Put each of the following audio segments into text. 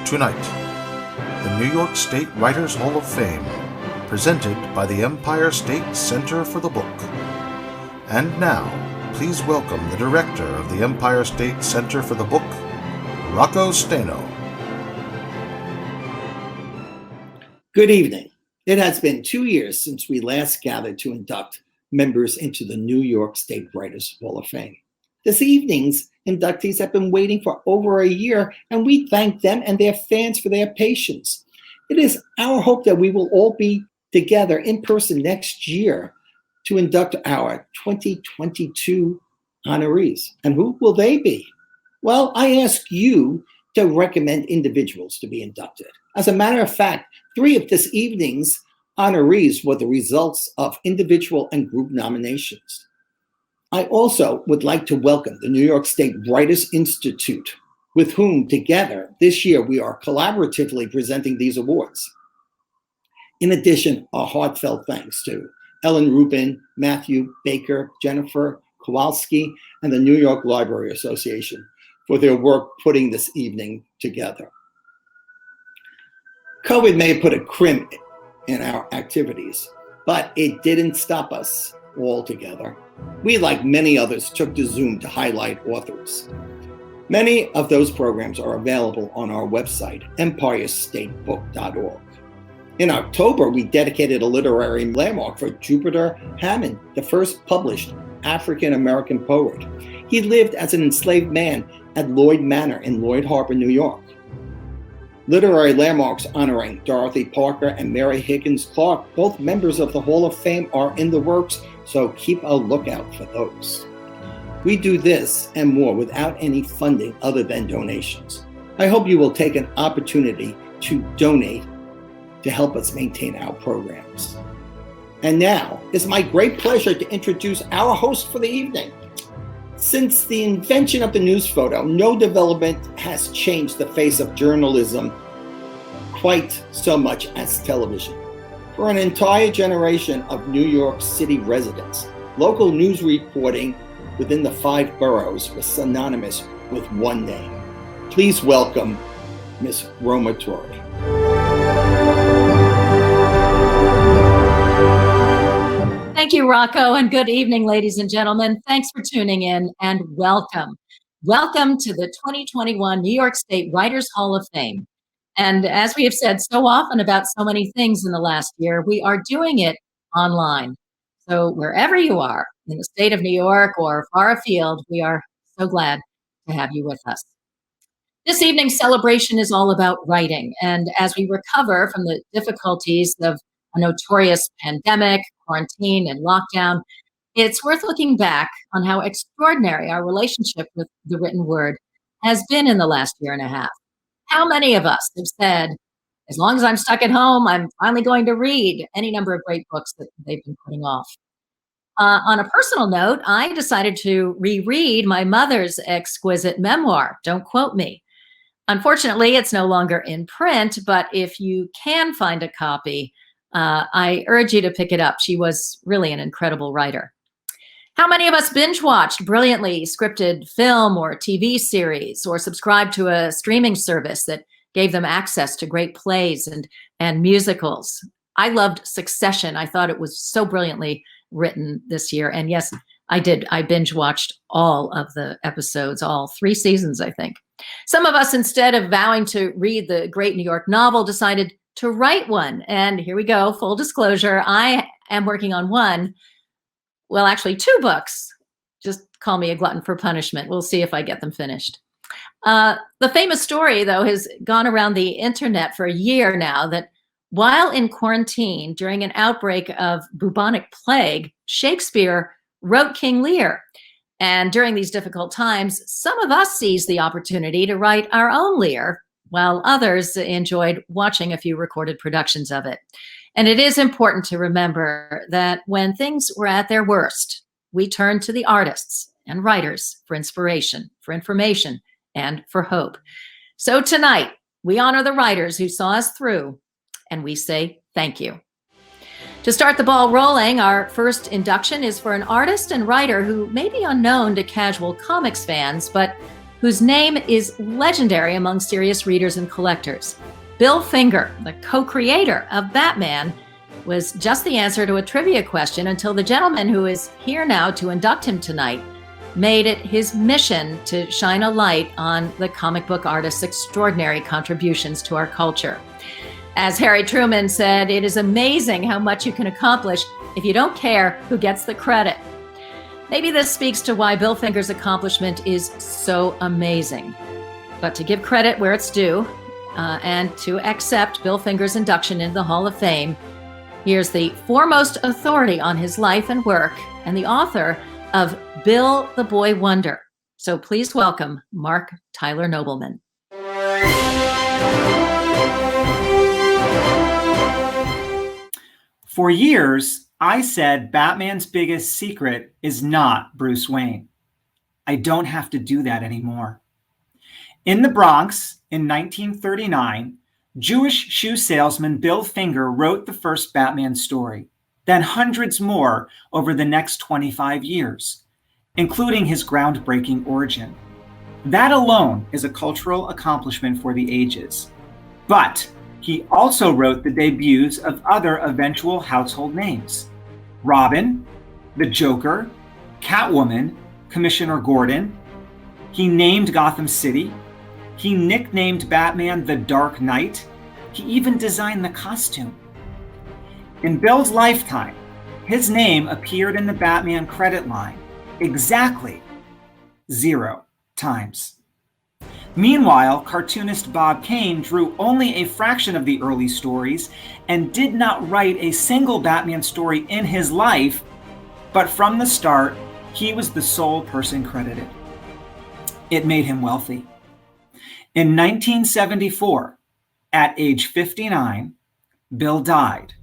Tonight, the New York State Writers Hall of Fame, presented by the Empire State Center for the Book. And now, please welcome the director of the Empire State Center for the Book, Rocco Staino. Good evening. It has been 2 years since we last gathered to induct members into the New York State Writers Hall of Fame. This evening's inductees have been waiting for over a year, and we thank them and their fans for their patience. It is our hope that we will all be together in person next year to induct our 2022 honorees. And who will they be? Well, I ask you to recommend individuals to be inducted. As a matter of fact, 3 of this evening's honorees were the results of individual and group nominations. I also would like to welcome the New York State Writers Institute, with whom together this year we are collaboratively presenting these awards. In addition, a heartfelt thanks to Ellen Rubin, Matthew Baker, Jennifer Kowalski, and the New York Library Association for their work putting this evening together. COVID may have put a crimp in our activities, but it didn't stop us altogether. We, like many others, took to Zoom to highlight authors. Many of those programs are available on our website, empirestatebook.org. In October, we dedicated a literary landmark for Jupiter Hammond, the first published African-American poet. He lived as an enslaved man at Lloyd Manor in Lloyd Harbor, New York. Literary landmarks honoring Dorothy Parker and Mary Higgins Clark, both members of the Hall of Fame, are in the works, so keep a lookout for those. We do this and more without any funding other than donations. I hope you will take an opportunity to donate to help us maintain our programs. And now, it's my great pleasure to introduce our host for the evening. Since the invention of the news photo, no development has changed the face of journalism quite so much as television. For an entire generation of New York City residents, local news reporting within the 5 boroughs was synonymous with one name. Please welcome Ms. Roma Torrey. Thank you, Rocco, and good evening, ladies and gentlemen. Thanks for tuning in and welcome. Welcome to the 2021 New York State Writers Hall of Fame. And as we have said so often about so many things in the last year, we are doing it online. So wherever you are in the state of New York or far afield, we are so glad to have you with us. This evening's celebration is all about writing. And as we recover from the difficulties of a notorious pandemic, quarantine, and lockdown, it's worth looking back on how extraordinary our relationship with the written word has been in the last year and a half. How many of us have said, as long as I'm stuck at home, I'm finally going to read any number of great books that they've been putting off? On a personal note, I decided to reread my mother's exquisite memoir, Don't Quote Me. Unfortunately, it's no longer in print, but if you can find a copy, I urge you to pick it up. She was really an incredible writer. How many of us binge watched brilliantly scripted film or TV series, or subscribed to a streaming service that gave them access to great plays and musicals? I loved Succession. I thought it was so brilliantly written this year. And yes, I did. I binge watched all of the episodes, all 3 seasons, I think. Some of us, instead of vowing to read the great New York novel, decided to write one. And here we go, full disclosure, I am working on one, well, actually 2 books. Just call me a glutton for punishment. We'll see if I get them finished. The famous story, though, has gone around the internet for a year now that while in quarantine during an outbreak of bubonic plague, Shakespeare wrote King Lear. And during these difficult times, some of us seized the opportunity to write our own Lear, while others enjoyed watching a few recorded productions of it. And it is important to remember that when things were at their worst, we turned to the artists and writers for inspiration, for information, and for hope. So tonight, we honor the writers who saw us through, and we say thank you. To start the ball rolling, our first induction is for an artist and writer who may be unknown to casual comics fans, but whose name is legendary among serious readers and collectors. Bill Finger, the co-creator of Batman, was just the answer to a trivia question until the gentleman who is here now to induct him tonight made it his mission to shine a light on the comic book artist's extraordinary contributions to our culture. As Harry Truman said, it is amazing how much you can accomplish if you don't care who gets the credit. Maybe this speaks to why Bill Finger's accomplishment is so amazing. But to give credit where it's due, and to accept Bill Finger's induction into the Hall of Fame, here's the foremost authority on his life and work, and the author of Bill the Boy Wonder. So please welcome Mark Tyler Nobleman. For years, I said Batman's biggest secret is not Bruce Wayne. I don't have to do that anymore. In the Bronx, in 1939, Jewish shoe salesman Bill Finger wrote the first Batman story, then hundreds more over the next 25 years, including his groundbreaking origin. That alone is a cultural accomplishment for the ages. But he also wrote the debuts of other eventual household names: Robin, the Joker, Catwoman, Commissioner Gordon. He named Gotham City. He nicknamed Batman the Dark Knight. He even designed the costume. In Bill's lifetime, his name appeared in the Batman credit line exactly 0 times. Meanwhile, cartoonist Bob Kane drew only a fraction of the early stories and did not write a single Batman story in his life, but from the start, he was the sole person credited. It made him wealthy. In 1974, at age 59, Bill died,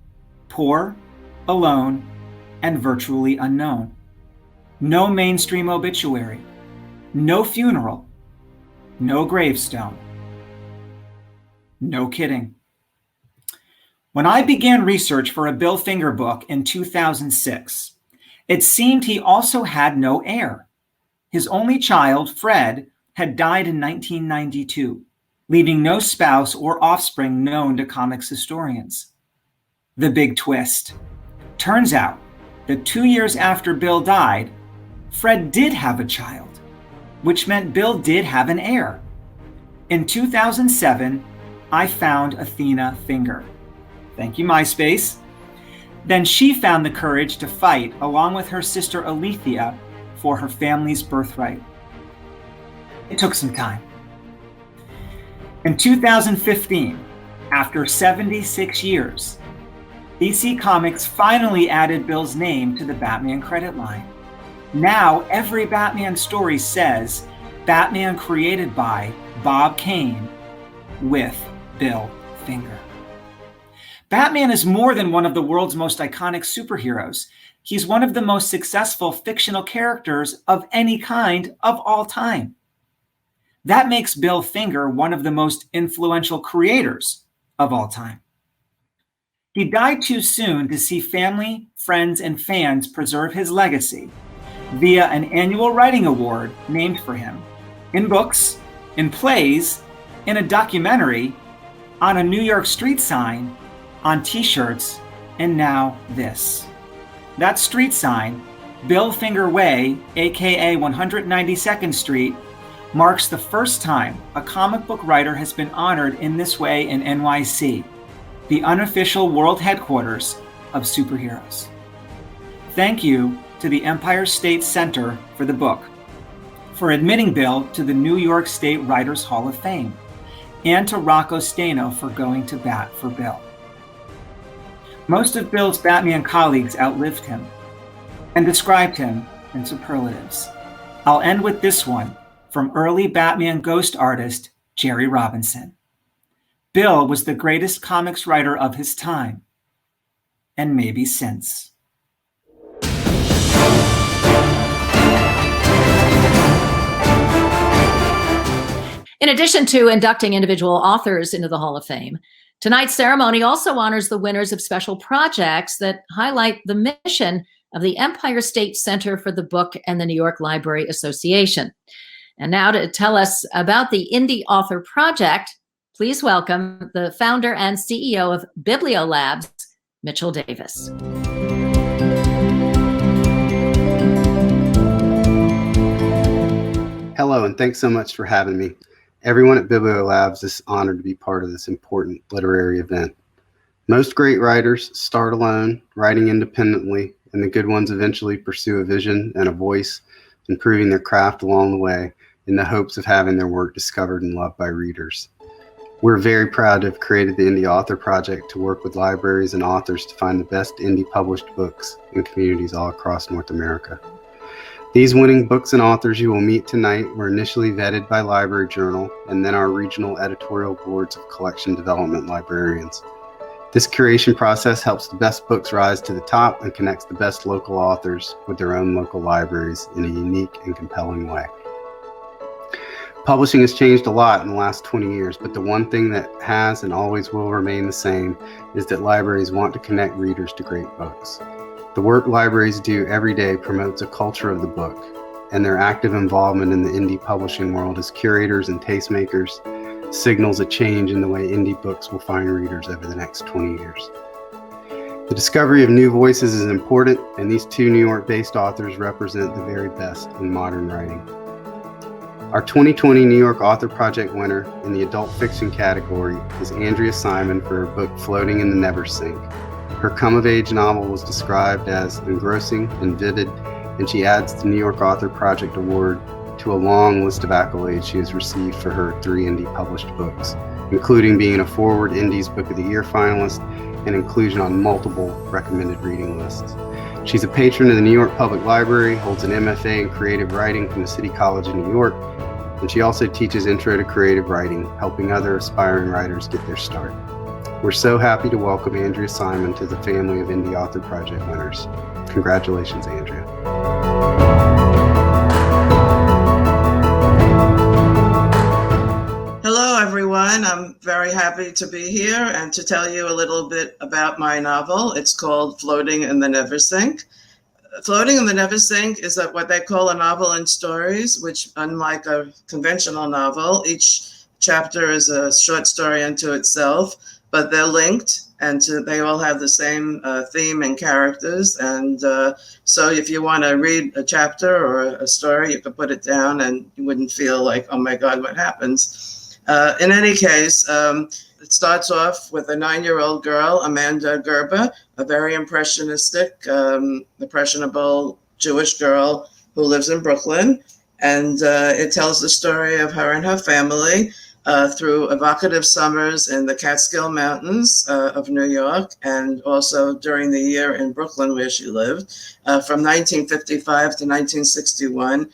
poor, alone, and virtually unknown. No mainstream obituary, no funeral, no gravestone. No kidding. When I began research for a Bill Finger book in 2006, it seemed he also had no heir. His only child, Fred, had died in 1992, leaving no spouse or offspring known to comics historians. The big twist. Turns out that 2 years after Bill died, Fred did have a child, which meant Bill did have an heir. In 2007, I found Athena Finger. Thank you, MySpace. Then she found the courage to fight, along with her sister Alethea, for her family's birthright. It took some time. In 2015, after 76 years, DC Comics finally added Bill's name to the Batman credit line. Now, every Batman story says Batman created by Bob Kane with Bill Finger. Batman is more than one of the world's most iconic superheroes. He's one of the most successful fictional characters of any kind of all time. That makes Bill Finger one of the most influential creators of all time. He died too soon to see family, friends, and fans preserve his legacy via an annual writing award named for him, in books, in plays, in a documentary, on a New York street sign, on t-shirts, and now this. That street sign, Bill Finger Way, aka 192nd Street, marks the first time a comic book writer has been honored in this way in NYC, the unofficial world headquarters of superheroes. Thank you to the Empire State Center for the book, for admitting Bill to the New York State Writers Hall of Fame, and to Rocco Stano for going to bat for Bill. Most of Bill's Batman colleagues outlived him and described him in superlatives. I'll end with this one from early Batman ghost artist Jerry Robinson. Bill was the greatest comics writer of his time, and maybe since. In addition to inducting individual authors into the Hall of Fame, tonight's ceremony also honors the winners of special projects that highlight the mission of the Empire State Center for the Book and the New York Library Association. And now to tell us about the Indie Author Project, please welcome the founder and CEO of Bibliolabs, Mitchell Davis. Hello, and thanks so much for having me. Everyone at Bibliolabs is honored to be part of this important literary event. Most great writers start alone, writing independently, and the good ones eventually pursue a vision and a voice, improving their craft along the way in the hopes of having their work discovered and loved by readers. We're very proud to have created the Indie Author Project to work with libraries and authors to find the best indie published books in communities all across North America. These winning books and authors you will meet tonight were initially vetted by Library Journal and then our regional editorial boards of collection development librarians. This curation process helps the best books rise to the top and connects the best local authors with their own local libraries in a unique and compelling way. Publishing has changed a lot in the last 20 years, but the one thing that has and always will remain the same is that libraries want to connect readers to great books. The work libraries do every day promotes a culture of the book, and their active involvement in the indie publishing world as curators and tastemakers signals a change in the way indie books will find readers over the next 20 years. The discovery of new voices is important, and these two New York-based authors represent the very best in modern writing. Our 2020 New York Author Project winner in the adult fiction category is Andrea Simon for her book Floating in the Neversink. Her come-of-age novel was described as engrossing and vivid, and she adds the New York Author Project Award to a long list of accolades she has received for her 3 indie published books, including being a Forward Indies Book of the Year finalist and inclusion on multiple recommended reading lists. She's a patron of the New York Public Library, holds an MFA in creative writing from the City College of New York, and she also teaches Intro to Creative Writing, helping other aspiring writers get their start. We're so happy to welcome Andrea Simon to the family of Indie Author Project winners. Congratulations, Andrea. Hello, everyone. I'm very happy to be here and to tell you a little bit about my novel. It's called Floating in the Neversink. Floating in the Neversink is what they call a novel in stories, which, unlike a conventional novel, each chapter is a short story unto itself, but they're linked and they all have the same theme and characters. And so if you want to read a chapter or a story, you could put it down and you wouldn't feel like, oh my God, what happens? In any case, it starts off with a 9-year-old girl, Amanda Gerber, a very impressionistic, impressionable Jewish girl who lives in Brooklyn. And it tells the story of her and her family through evocative summers in the Catskill Mountains of New York, and also during the year in Brooklyn where she lived, from 1955 to 1961.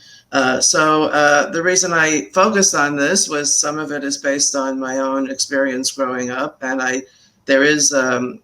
So the reason I focused on this was some of it is based on my own experience growing up, and there is a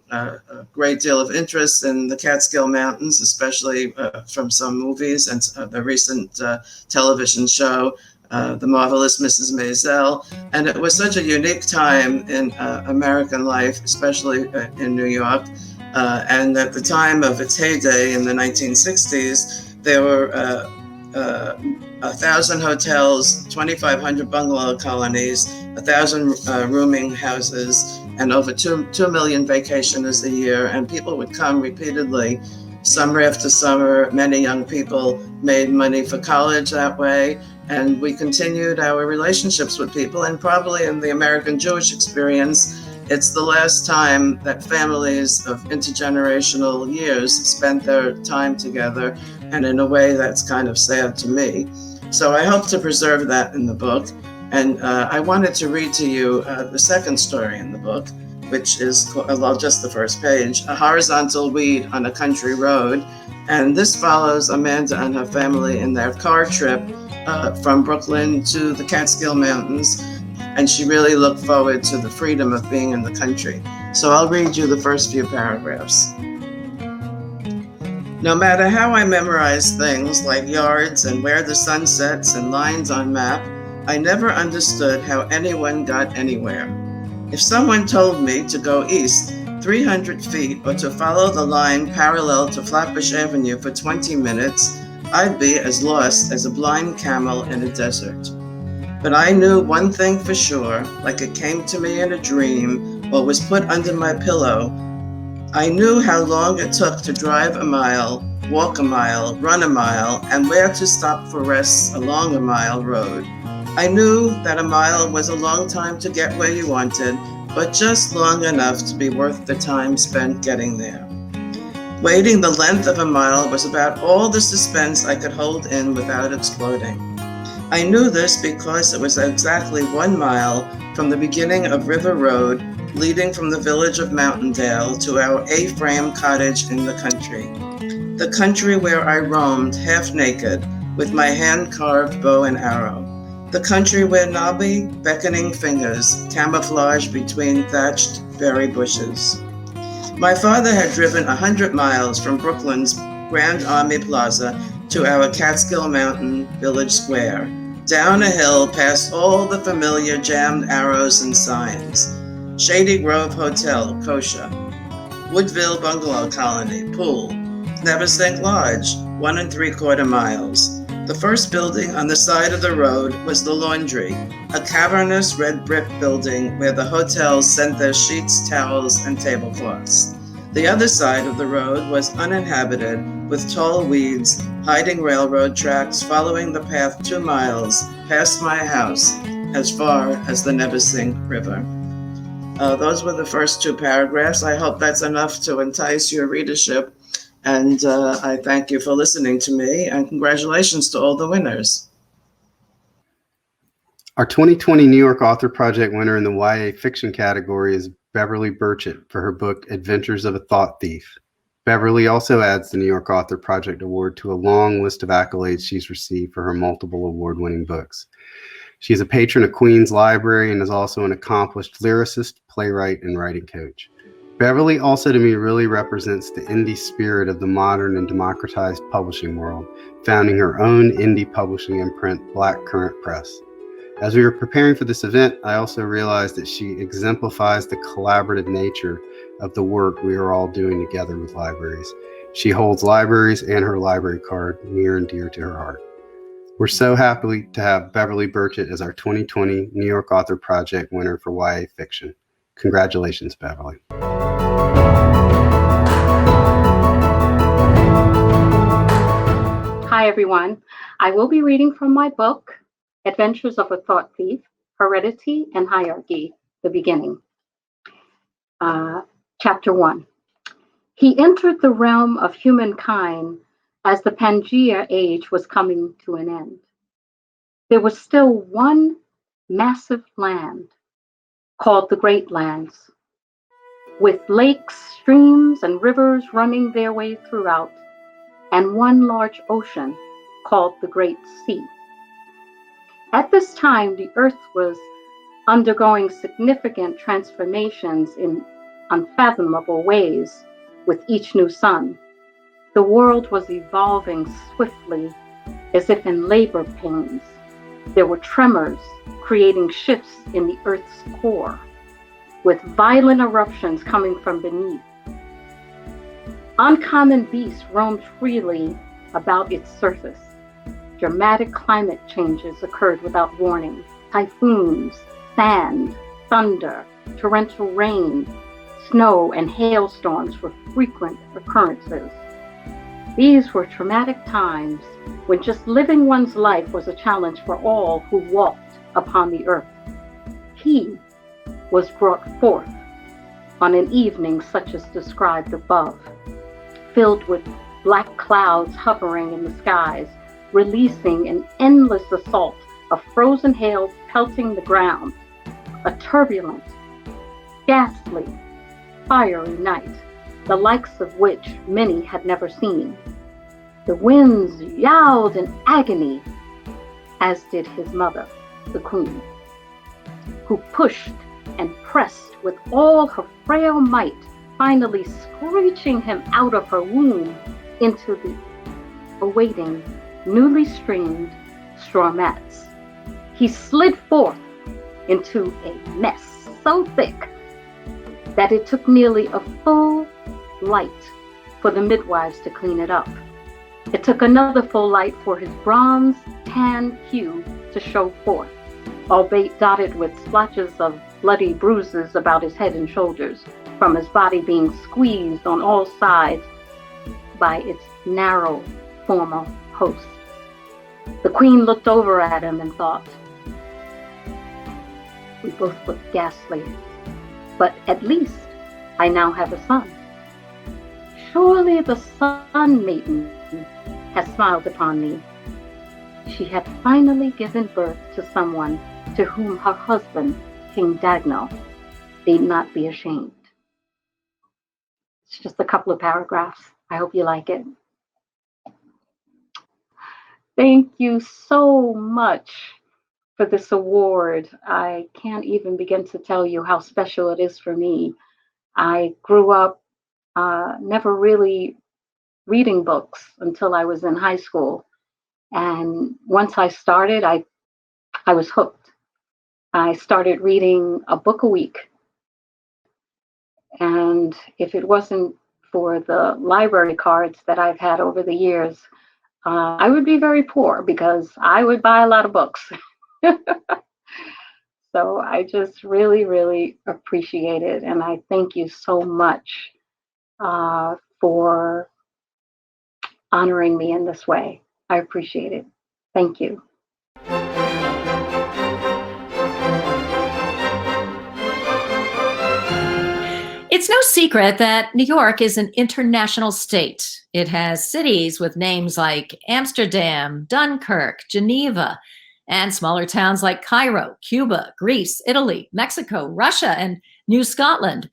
great deal of interest in the Catskill Mountains, especially from some movies and the recent television show, The Marvelous Mrs. Maisel. And it was such a unique time in American life, especially in New York. And at the time of its heyday in the 1960s, there were 1,000 hotels, 2,500 bungalow colonies, 1,000 rooming houses, and over 2 million vacationers a year. And people would come repeatedly, summer after summer. Many young people made money for college that way. And we continued our relationships with people. And probably in the American Jewish experience, it's the last time that families of intergenerational years spent their time together, and in a way that's kind of sad to me. So I hope to preserve that in the book. And I wanted to read to you the second story in the book, which is, well, just the first page, A Horizontal Weed on a Country Road. And this follows Amanda and her family in their car trip from Brooklyn to the Catskill Mountains. And she really looked forward to the freedom of being in the country. So I'll read you the first few paragraphs. No matter how I memorize things like yards and where the sun sets and lines on map, I never understood how anyone got anywhere. If someone told me to go east 300 feet or to follow the line parallel to Flatbush Avenue for 20 minutes, I'd be as lost as a blind camel in a desert. But I knew one thing for sure, like it came to me in a dream or was put under my pillow. I knew how long it took to drive a mile, walk a mile, run a mile, and where to stop for rests along a mile road. I knew that a mile was a long time to get where you wanted, but just long enough to be worth the time spent getting there. Waiting the length of a mile was about all the suspense I could hold in without exploding. I knew this because it was exactly 1 mile from the beginning of River Road, leading from the village of Mountaindale to our A-frame cottage in the country where I roamed half naked with my hand-carved bow and arrow, the country where knobby, beckoning fingers camouflage between thatched berry bushes. My father had driven 100 miles from Brooklyn's Grand Army Plaza to our Catskill Mountain Village Square, down a hill past all the familiar jammed arrows and signs. Shady Grove Hotel, kosher. Woodville Bungalow Colony, pool. Neversink Lodge, 1 3/4 miles. The first building on the side of the road was the laundry, a cavernous red brick building where the hotels sent their sheets, towels, and tablecloths. The other side of the road was uninhabited, with tall weeds hiding railroad tracks following the path 2 miles past my house as far as the Neversink River. Those were the first 2 paragraphs. I hope that's enough to entice your readership. And I thank you for listening to me, and congratulations to all the winners. Our 2020 New York Author Project winner in the YA fiction category is Beverly Burchett for her book Adventures of a Thought Thief. Beverly also adds the New York Author Project Award to a long list of accolades she's received for her multiple award-winning books. She is a patron of Queens Library and is also an accomplished lyricist, playwright, and writing coach. Beverly also to me really represents the indie spirit of the modern and democratized publishing world, founding her own indie publishing imprint, Black Currant Press. As we were preparing for this event, I also realized that she exemplifies the collaborative nature of the work we are all doing together with libraries. She holds libraries and her library card near and dear to her heart. We're so happy to have Beverly Burchett as our 2020 New York Author Project winner for YA fiction. Congratulations, Beverly. Hi, everyone. I will be reading from my book, Adventures of a Thought Thief, Heredity and Hierarchy, the beginning. Chapter 1. He entered the realm of humankind as the Pangea age was coming to an end. There was still one massive land called the Great Lands, with lakes, streams, and rivers running their way throughout, and one large ocean called the Great Sea. At this time, the earth was undergoing significant transformations in unfathomable ways with each new sun. The world was evolving swiftly, as if in labor pains. There were tremors creating shifts in the earth's core, with violent eruptions coming from beneath. Uncommon beasts roamed freely about its surface. Dramatic climate changes occurred without warning. Typhoons, sand, thunder, torrential rain, snow, and hailstorms were frequent occurrences. These were traumatic times when just living one's life was a challenge for all who walked upon the earth. He was brought forth on an evening such as described above, filled with black clouds hovering in the skies, releasing an endless assault of frozen hail pelting the ground, a turbulent, ghastly, fiery night, the likes of which many had never seen. The winds yowled in agony, as did his mother, the queen, who pushed and pressed with all her frail might, finally screeching him out of her womb into the awaiting, newly streamed straw mats. He slid forth into a mess so thick that it took nearly a full light for the midwives to clean it up. It took another full light for his bronze tan hue to show forth, albeit dotted with splotches of bloody bruises about his head and shoulders, from his body being squeezed on all sides by its narrow, formal host. The Queen looked over at him and thought, "We both look ghastly, but at least I now have a son. Surely the Sun Maiden has smiled upon me." She had finally given birth to someone to whom her husband, King Dagno, need not be ashamed. It's just a couple of paragraphs. I hope you like it. Thank you so much for this award. I can't even begin to tell you how special it is for me. I grew up never really reading books until I was in high school. And once I started, I was hooked. I started reading a book a week. And if it wasn't for the library cards that I've had over the years, I would be very poor because I would buy a lot of books. So I just really, really appreciate it. And I thank you so much for honoring me in this way. I appreciate it. Thank you. It's no secret that New York is an international state. It has cities with names like Amsterdam, Dunkirk, Geneva, and smaller towns like Cairo, Cuba, Greece, Italy, Mexico, Russia, and New Scotland.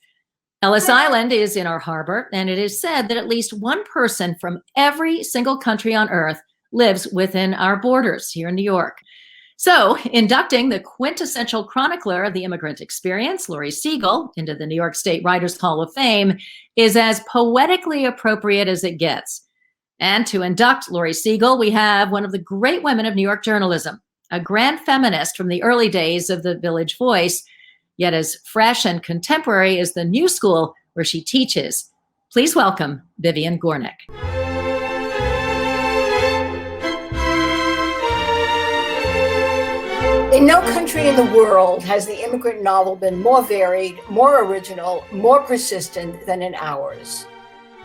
Ellis Island is in our harbor, and it is said that at least one person from every single country on earth lives within our borders here in New York. So, inducting the quintessential chronicler of the immigrant experience, Laurie Segall, into the New York State Writers Hall of Fame is as poetically appropriate as it gets. And to induct Laurie Segall, we have one of the great women of New York journalism, a grand feminist from the early days of the Village Voice, yet as fresh and contemporary as the new school where she teaches. Please welcome Vivian Gornick. In no country in the world has the immigrant novel been more varied, more original, more persistent than in ours.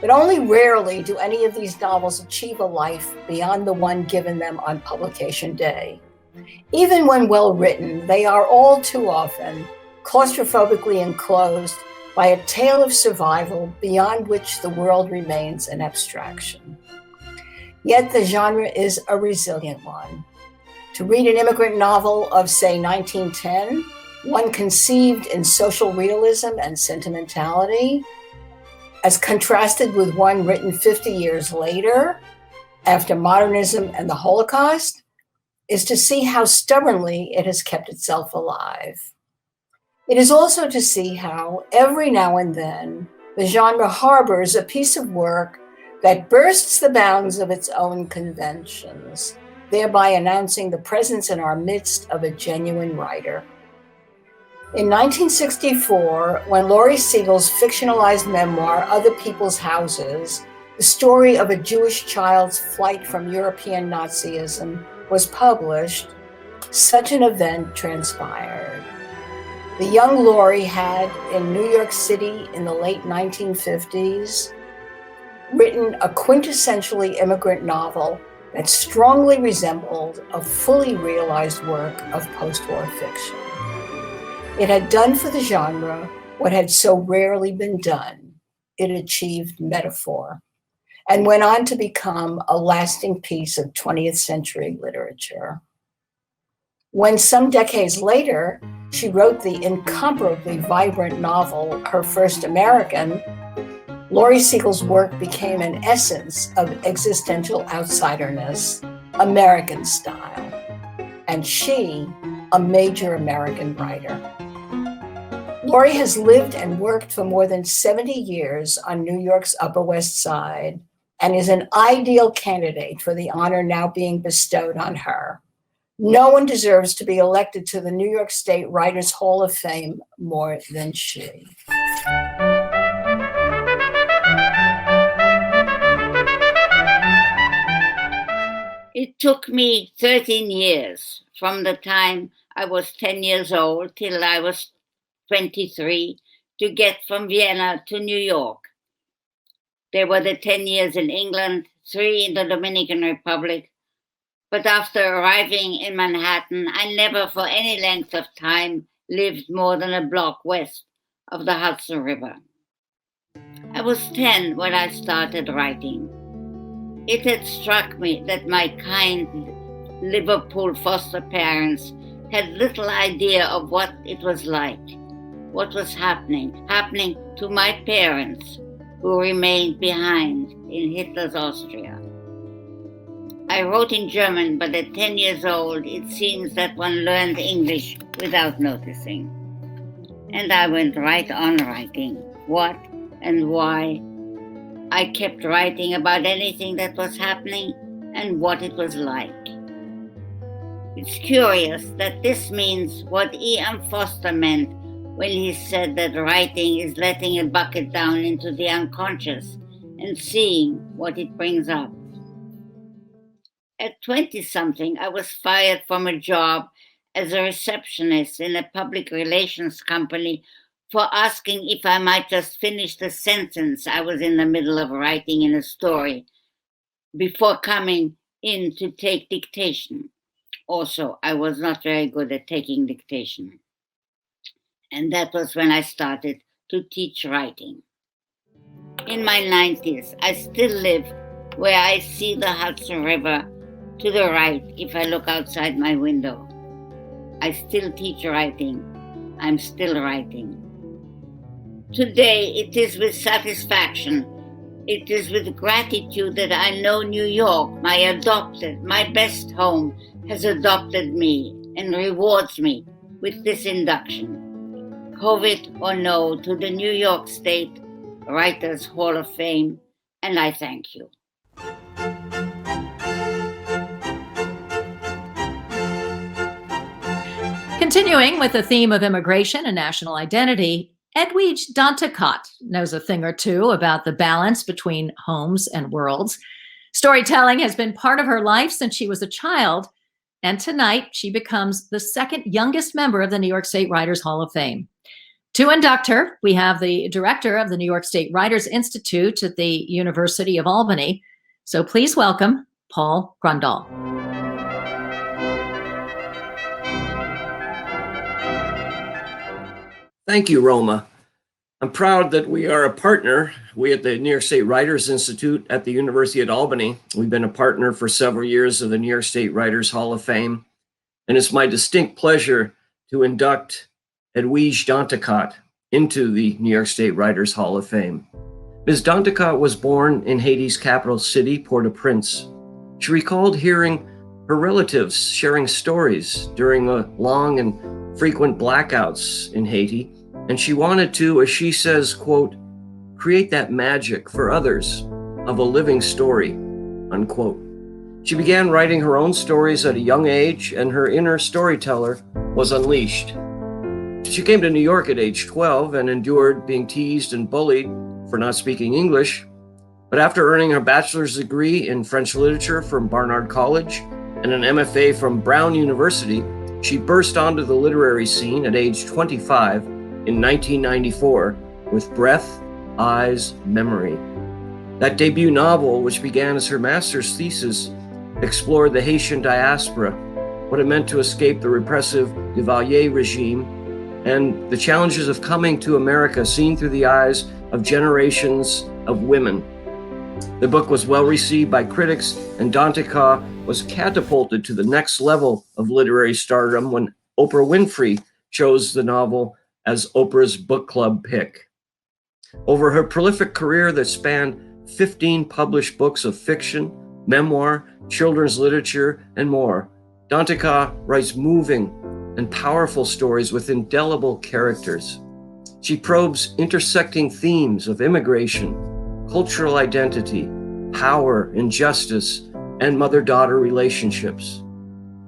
But only rarely do any of these novels achieve a life beyond the one given them on publication day. Even when well written, they are all too often claustrophobically enclosed by a tale of survival beyond which the world remains an abstraction. Yet the genre is a resilient one. To read an immigrant novel of, say, 1910, one conceived in social realism and sentimentality, as contrasted with one written 50 years later, after modernism and the Holocaust, is to see how stubbornly it has kept itself alive. It is also to see how, every now and then, the genre harbors a piece of work that bursts the bounds of its own conventions, thereby announcing the presence in our midst of a genuine writer. In 1964, when Laurie Segall's fictionalized memoir, Other People's Houses, the story of a Jewish child's flight from European Nazism, was published, such an event transpired. The young Laurie had, in New York City in the late 1950s, written a quintessentially immigrant novel that strongly resembled a fully realized work of post-war fiction. It had done for the genre what had so rarely been done. It achieved metaphor and went on to become a lasting piece of 20th century literature. When some decades later, she wrote the incomparably vibrant novel, Her First American, Laurie Segall's work became an essence of existential outsiderness, American style, and she, a major American writer. Laurie has lived and worked for more than 70 years on New York's Upper West Side and is an ideal candidate for the honor now being bestowed on her. No one deserves to be elected to the New York State Writers Hall of Fame more than she. took me 13 years from the time I was 10 years old till I was 23 to get from Vienna to New York. There were the 10 years in England, 3 in the Dominican Republic. But after arriving in Manhattan, I never for any length of time lived more than a block west of the Hudson River. I was 10 when I started writing. It had struck me that my kind Liverpool foster parents had little idea of what it was like, what was happening to my parents who remained behind in Hitler's Austria. I wrote in German, but at 10 years old, it seems that one learned English without noticing. And I went right on writing what and why. I kept writing about anything that was happening and what it was like. It's curious that this means what E.M. Foster meant when he said that writing is letting a bucket down into the unconscious and seeing what it brings up. At 20-something, I was fired from a job as a receptionist in a public relations company for asking if I might just finish the sentence I was in the middle of writing in a story before coming in to take dictation. Also, I was not very good at taking dictation. And that was when I started to teach writing. In my 90s, I still live where I see the Hudson River to the right if I look outside my window. I still teach writing. I'm still writing. Today, it is with satisfaction. It is with gratitude that I know New York, my best home, has adopted me and rewards me with this induction. COVID or no, to the New York State Writers Hall of Fame, and I thank you. Continuing with the theme of immigration and national identity, Edwidge Danticat knows a thing or two about the balance between homes and worlds. Storytelling has been part of her life since she was a child, and tonight she becomes the second youngest member of the New York State Writers Hall of Fame. To induct her, we have the director of the New York State Writers Institute at the University of Albany. So please welcome Paul Grundahl. Thank you, Roma. I'm proud that we are a partner. We at the New York State Writers Institute at the University at Albany, we've been a partner for several years of the New York State Writers Hall of Fame. And it's my distinct pleasure to induct Edwidge Danticat into the New York State Writers Hall of Fame. Ms. Danticat was born in Haiti's capital city, Port-au-Prince. She recalled hearing her relatives sharing stories during the long and frequent blackouts in Haiti, and she wanted to, as she says, quote, create that magic for others of a living story, unquote. She began writing her own stories at a young age, and her inner storyteller was unleashed. She came to New York at age 12 and endured being teased and bullied for not speaking English. But after earning her bachelor's degree in French literature from Barnard College and an MFA from Brown University, she burst onto the literary scene at age 25 in 1994 with Breath, Eyes, Memory. That debut novel, which began as her master's thesis, explored the Haitian diaspora, what it meant to escape the repressive Duvalier regime, and the challenges of coming to America seen through the eyes of generations of women. The book was well received by critics, and Danticat was catapulted to the next level of literary stardom when Oprah Winfrey chose the novel as Oprah's book club pick. Over her prolific career that spanned 15 published books of fiction, memoir, children's literature, and more, Danticat writes moving and powerful stories with indelible characters. She probes intersecting themes of immigration, cultural identity, power, injustice, and mother-daughter relationships.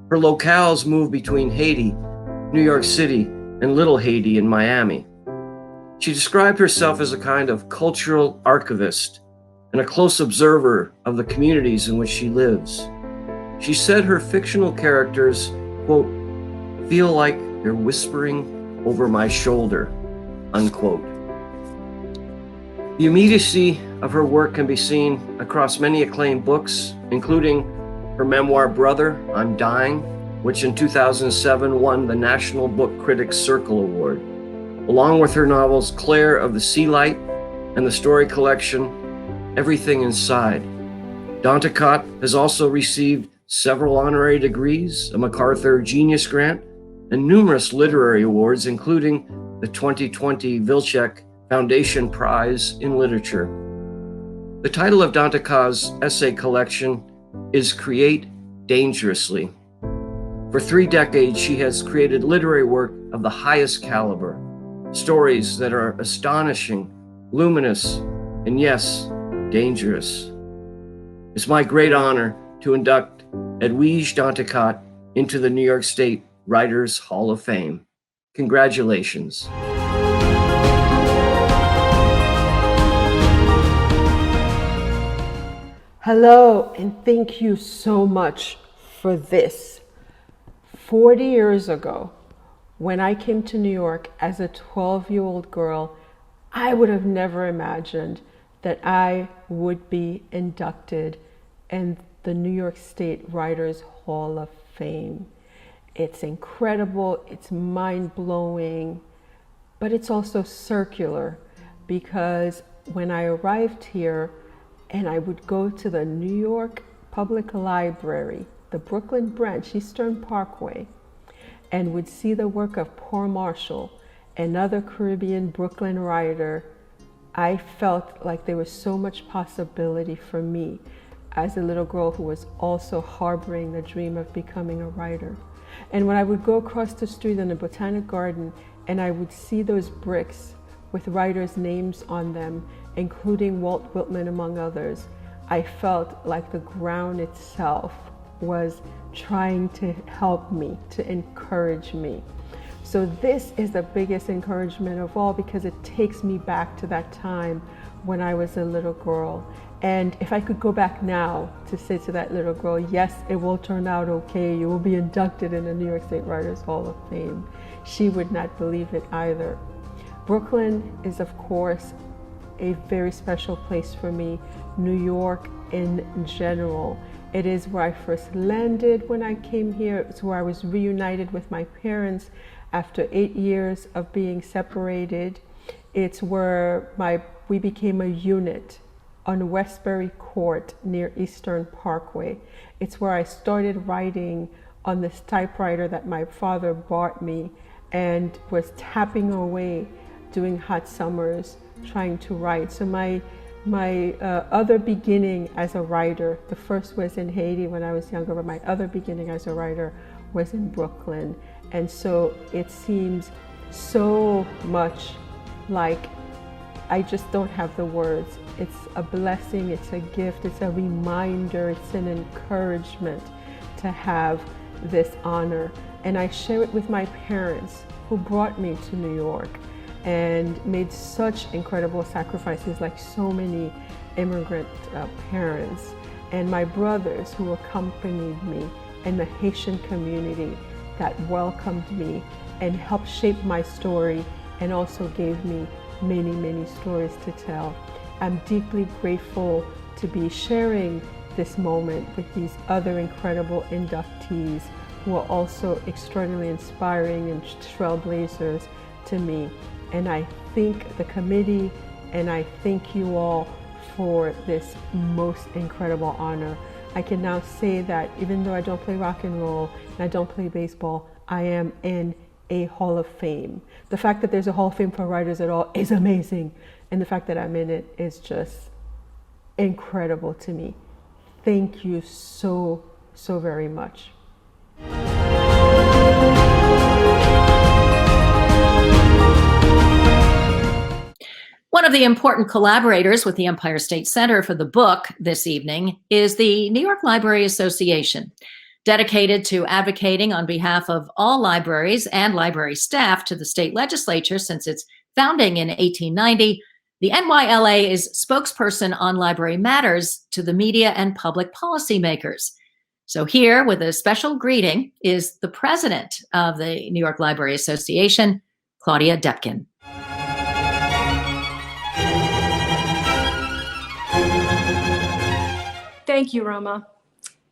Her locales move between Haiti, New York City, and Little Haiti in Miami. She described herself as a kind of cultural archivist and a close observer of the communities in which she lives. She said her fictional characters, quote, feel like they're whispering over my shoulder, unquote. The immediacy of her work can be seen across many acclaimed books, including her memoir, Brother, I'm Dying, which in 2007 won the National Book Critics Circle Award, along with her novels Claire of the Sea Light and the story collection Everything Inside. Danticott has also received several honorary degrees, a MacArthur Genius Grant, and numerous literary awards, including the 2020 Vilcek Foundation Prize in Literature. The title of Dantikott's essay collection is Create Dangerously. For 3 decades, she has created literary work of the highest caliber, stories that are astonishing, luminous, and yes, dangerous. It's my great honor to induct Edwige Danticat into the New York State Writers Hall of Fame. Congratulations. Hello, and thank you so much for this. 40 years ago, when I came to New York as a 12-year-old girl, I would have never imagined that I would be inducted in the New York State Writers Hall of Fame. It's incredible, it's mind-blowing, but it's also circular, because when I arrived here and I would go to the New York Public Library, the Brooklyn branch, Eastern Parkway, and would see the work of Paul Marshall, another Caribbean Brooklyn writer, I felt like there was so much possibility for me as a little girl who was also harboring the dream of becoming a writer. And when I would go across the street in the Botanic Garden and I would see those bricks with writers' names on them, including Walt Whitman among others, I felt like the ground itself was trying to help me, to encourage me. So this is the biggest encouragement of all, because it takes me back to that time when I was a little girl. And if I could go back now to say to that little girl, yes, it will turn out okay, you will be inducted in the New York State Writers Hall of Fame, she would not believe it either. Brooklyn is, of course, a very special place for me. New York in general. It is where I first landed when I came here. It's where I was reunited with my parents after 8 years of being separated. It's where we became a unit on Westbury Court near Eastern Parkway. It's where I started writing on this typewriter that my father bought me, and was tapping away doing hot summers trying to write. So my other beginning as a writer, the first was in Haiti when I was younger, but my other beginning as a writer was in Brooklyn. And so it seems so much like I just don't have the words. It's a blessing, it's a gift, it's a reminder, it's an encouragement to have this honor. And I share it with my parents who brought me to New York and made such incredible sacrifices, like so many immigrant parents, and my brothers who accompanied me, and the Haitian community that welcomed me and helped shape my story, and also gave me many, many stories to tell. I'm deeply grateful to be sharing this moment with these other incredible inductees who are also extraordinarily inspiring and trailblazers to me. And I thank the committee, and I thank you all for this most incredible honor. I can now say that even though I don't play rock and roll and I don't play baseball, I am in a Hall of Fame. The fact that there's a Hall of Fame for writers at all is amazing. And the fact that I'm in it is just incredible to me. Thank you so, so very much. One of the important collaborators with the Empire State Center for the book this evening is the New York Library Association, dedicated to advocating on behalf of all libraries and library staff to the state legislature since its founding in 1890. The NYLA is spokesperson on library matters to the media and public policymakers. So here with a special greeting is the president of the New York Library Association, Claudia Depkin. Thank you, Roma.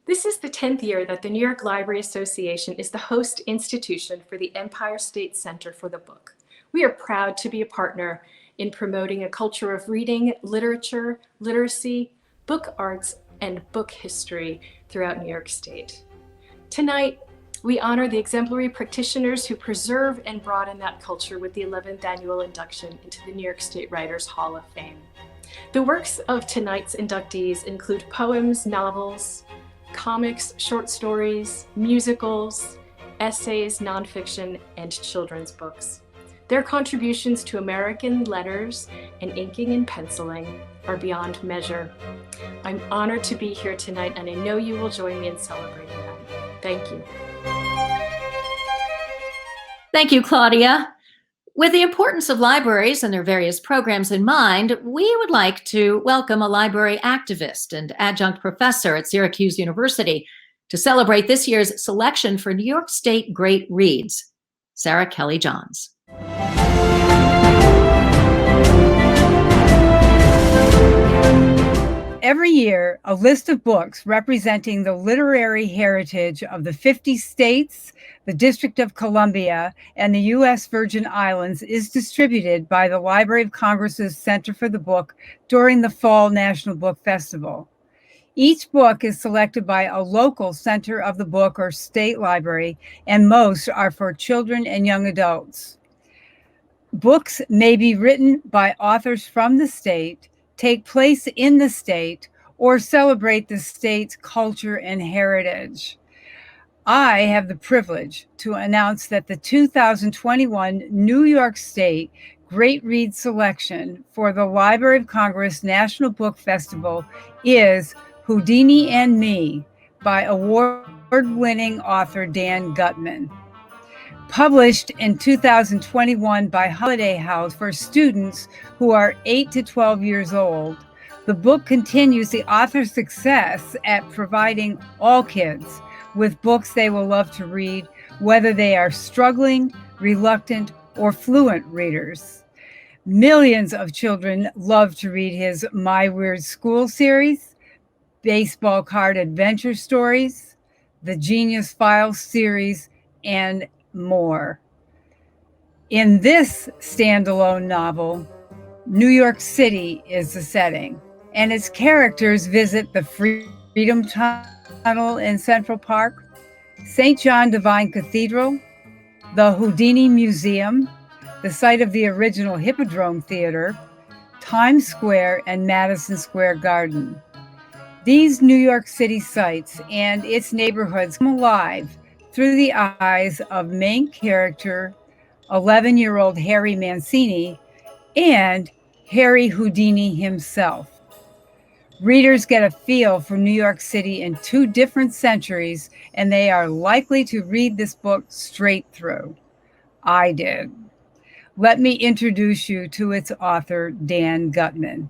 This is the 10th year that the New York Library Association is the host institution for the Empire State Center for the Book. We are proud to be a partner in promoting a culture of reading, literature, literacy, book arts, and book history throughout New York State. Tonight, we honor the exemplary practitioners who preserve and broaden that culture with the 11th annual induction into the New York State Writers Hall of Fame. The works of tonight's inductees include poems, novels, comics, short stories, musicals, essays, nonfiction, and children's books. Their contributions to American letters and inking and penciling are beyond measure. I'm honored to be here tonight, and I know you will join me in celebrating them. Thank you. Thank you, Claudia. With the importance of libraries and their various programs in mind, we would like to welcome a library activist and adjunct professor at Syracuse University to celebrate this year's selection for New York State Great Reads, Sarah Kelly-Johns. Every year, a list of books representing the literary heritage of the 50 states, the District of Columbia, and the U.S. Virgin Islands is distributed by the Library of Congress's Center for the Book during the Fall National Book Festival. Each book is selected by a local Center of the Book or state library, and most are for children and young adults. Books may be written by authors from the state, take place in the state, or celebrate the state's culture and heritage. I have the privilege to announce that the 2021 New York State Great Read selection for the Library of Congress National Book Festival is Houdini and Me by award-winning author Dan Gutman. Published in 2021 by Holiday House for students who are 8 to 12 years old, the book continues the author's success at providing all kids with books they will love to read, whether they are struggling, reluctant, or fluent readers. Millions of children love to read his My Weird School series, Baseball Card Adventure Stories, the Genius Files series, and more. In this standalone novel, New York City is the setting, and its characters visit the Freedom Tunnel in Central Park, St. John Divine Cathedral, the Houdini Museum, the site of the original Hippodrome Theater, Times Square, and Madison Square Garden. These New York City sites and its neighborhoods come alive through the eyes of main character, 11-year-old Harry Mancini, and Harry Houdini himself. Readers get a feel for New York City in 2 different centuries, and they are likely to read this book straight through. I did. Let me introduce you to its author, Dan Gutman.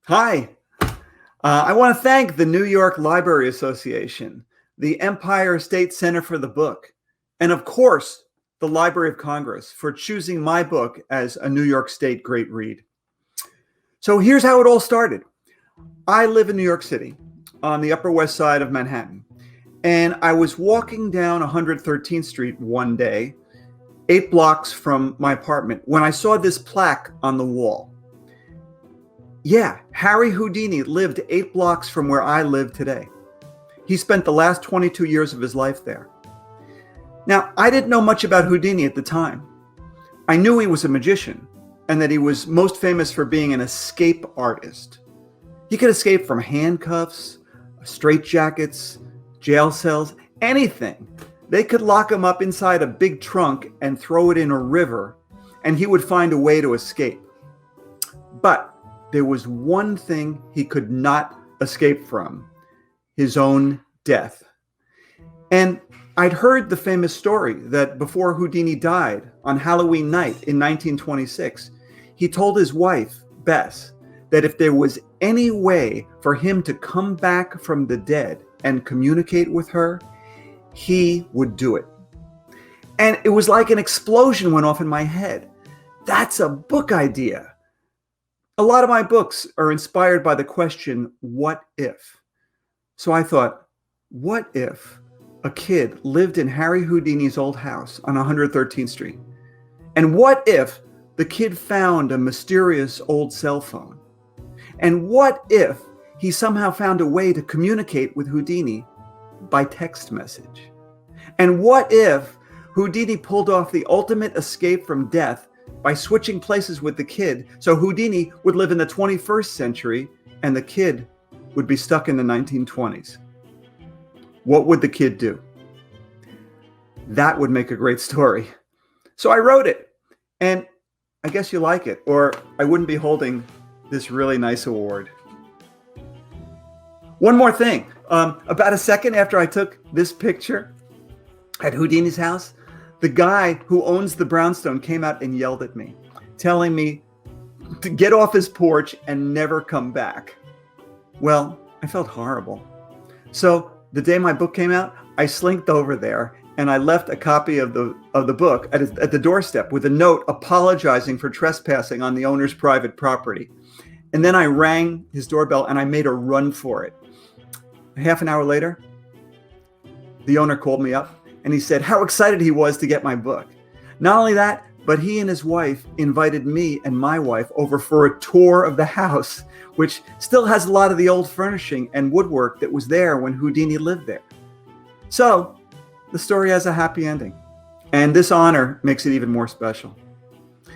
Hi, I want to thank the New York Library Association, the Empire State Center for the Book, and of course, the Library of Congress for choosing my book as a New York State Great Read. So here's how it all started. I live in New York City on the Upper West Side of Manhattan, and I was walking down 113th Street one day, 8 blocks from my apartment, when I saw this plaque on the wall. Yeah, Harry Houdini lived 8 blocks from where I live today. He spent the last 22 years of his life there. Now, I didn't know much about Houdini at the time. I knew he was a magician and that he was most famous for being an escape artist. He could escape from handcuffs, straitjackets, jail cells, anything. They could lock him up inside a big trunk and throw it in a river, and he would find a way to escape. But there was one thing he could not escape from: his own death. And I'd heard the famous story that before Houdini died on Halloween night in 1926, he told his wife, Bess that if there was any way for him to come back from the dead and communicate with her, he would do it. And it was like an explosion went off in my head. That's a book idea. A lot of my books are inspired by the question, what if? So I thought, what if a kid lived in Harry Houdini's old house on 113th Street? And what if the kid found a mysterious old cell phone? And what if he somehow found a way to communicate with Houdini by text message? And what if Houdini pulled off the ultimate escape from death by switching places with the kid, so Houdini would live in the 21st century and the kid would be stuck in the 1920s? What would the kid do? That would make a great story. So I wrote it, and I guess you like it, or I wouldn't be holding this really nice award. One more thing. About a second after I took this picture at Houdini's house, the guy who owns the brownstone came out and yelled at me, telling me to get off his porch and never come back. Well, I felt horrible. So the day my book came out, I slinked over there and I left a copy of the book at the doorstep with a note apologizing for trespassing on the owner's private property. And then I rang his doorbell and I made a run for it. Half an hour later, the owner called me up and he said how excited he was to get my book. Not only that, but he and his wife invited me and my wife over for a tour of the house, which still has a lot of the old furnishing and woodwork that was there when Houdini lived there. So the story has a happy ending, and this honor makes it even more special.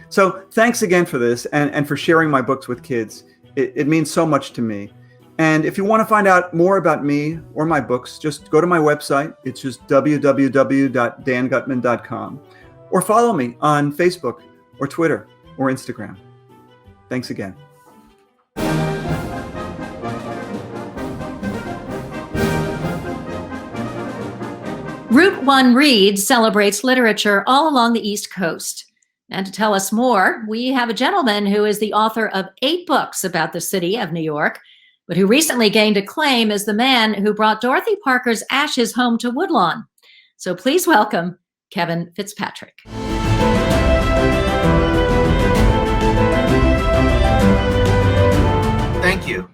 So thanks again for this and for sharing my books with kids. It means so much to me. And if you want to find out more about me or my books, just go to my website. It's just www.dangutman.com, or follow me on Facebook or Twitter or Instagram. Thanks again. Route 1 Reads celebrates literature all along the East Coast. And to tell us more, we have a gentleman who is the author of 8 books about the city of New York, but who recently gained acclaim as the man who brought Dorothy Parker's ashes home to Woodlawn. So please welcome Kevin Fitzpatrick. Thank you.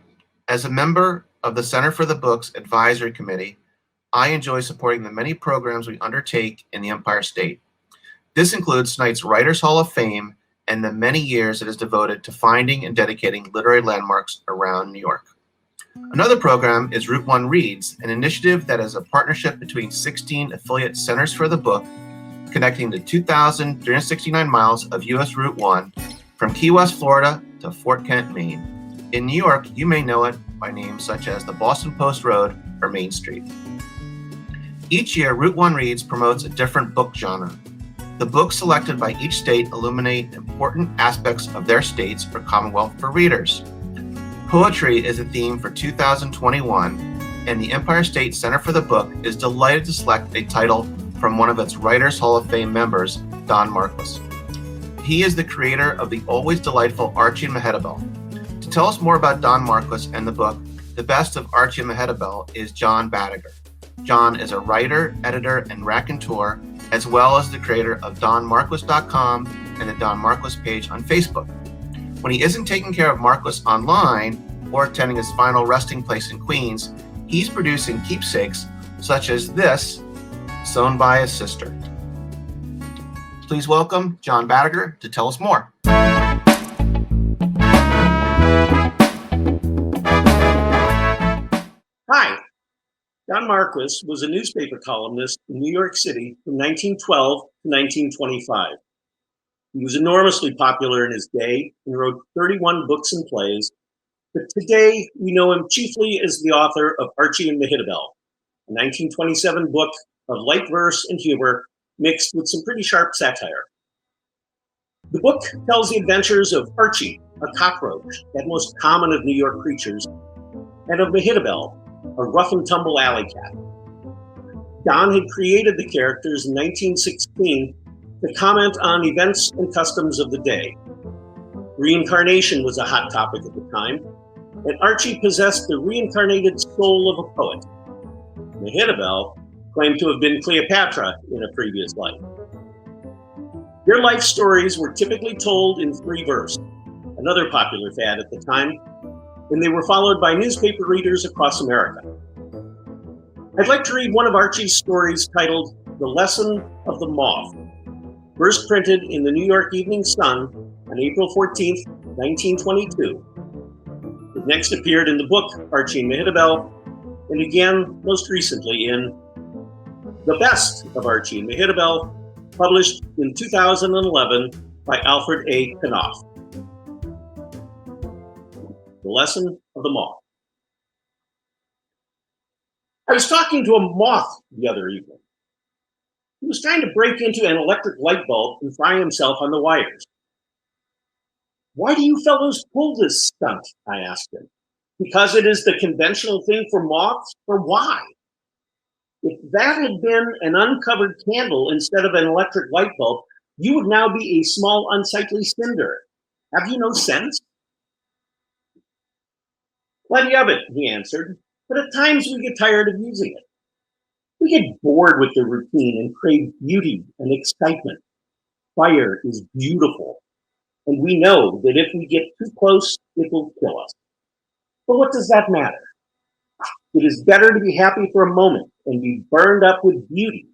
As a member of the Center for the Books Advisory Committee, I enjoy supporting the many programs we undertake in the Empire State. This includes tonight's Writers Hall of Fame and the many years it is devoted to finding and dedicating literary landmarks around New York. Another program is Route 1 Reads, an initiative that is a partnership between 16 affiliate centers for the book, connecting the 2,369 miles of U.S. Route 1 from Key West, Florida to Fort Kent, Maine. In New York, you may know it by names such as the Boston Post Road or Main Street. Each year, Route 1 Reads promotes a different book genre. The books selected by each state illuminate important aspects of their states or commonwealth for readers. Poetry is a theme for 2021, and the Empire State Center for the Book is delighted to select a title from one of its Writers Hall of Fame members, Don Marquis. He is the creator of the always delightful Archie and Mehetabel. To tell us more about Don Marquis and the book, The Best of Archie and Mehetabel, is John Badiger. John is a writer, editor, and raconteur, as well as the creator of DonMarquis.com and the Don Marquis page on Facebook. When he isn't taking care of Marquis online or attending his final resting place in Queens, he's producing keepsakes such as this, sewn by his sister. Please welcome John Badiger to tell us more. Hi. Don Marquis was a newspaper columnist in New York City from 1912 to 1925. He was enormously popular in his day and wrote 31 books and plays, but today we know him chiefly as the author of Archie and Mehetabel, a 1927 book of light verse and humor mixed with some pretty sharp satire. The book tells the adventures of Archie, a cockroach, that most common of New York creatures, and of Mehetabel, a rough and tumble alley cat. Don had created the characters in 1916 to comment on events and customs of the day. Reincarnation was a hot topic at the time, and Archie possessed the reincarnated soul of a poet. Mehitabel claimed to have been Cleopatra in a previous life. Their life stories were typically told in 3 verse, another popular fad at the time, and they were followed by newspaper readers across America. I'd like to read one of Archie's stories titled The Lesson of the Moth, first printed in the New York Evening Sun on April 14th, 1922. It next appeared in the book Archie and Mehitabel, and again, most recently in The Best of Archie and Mehitabel, published in 2011 by Alfred A. Knopf. The Lesson of the Moth. I was talking to a moth the other evening. He was trying to break into an electric light bulb and fry himself on the wires. "Why do you fellows pull this stunt?" I asked him. "Because it is the conventional thing for moths, or why? If that had been an uncovered candle instead of an electric light bulb, you would now be a small unsightly cinder. Have you no sense?" "Plenty of it," he answered, "but at times we get tired of using it. We get bored with the routine and crave beauty and excitement. Fire is beautiful, and we know that if we get too close, it will kill us. But what does that matter? It is better to be happy for a moment and be burned up with beauty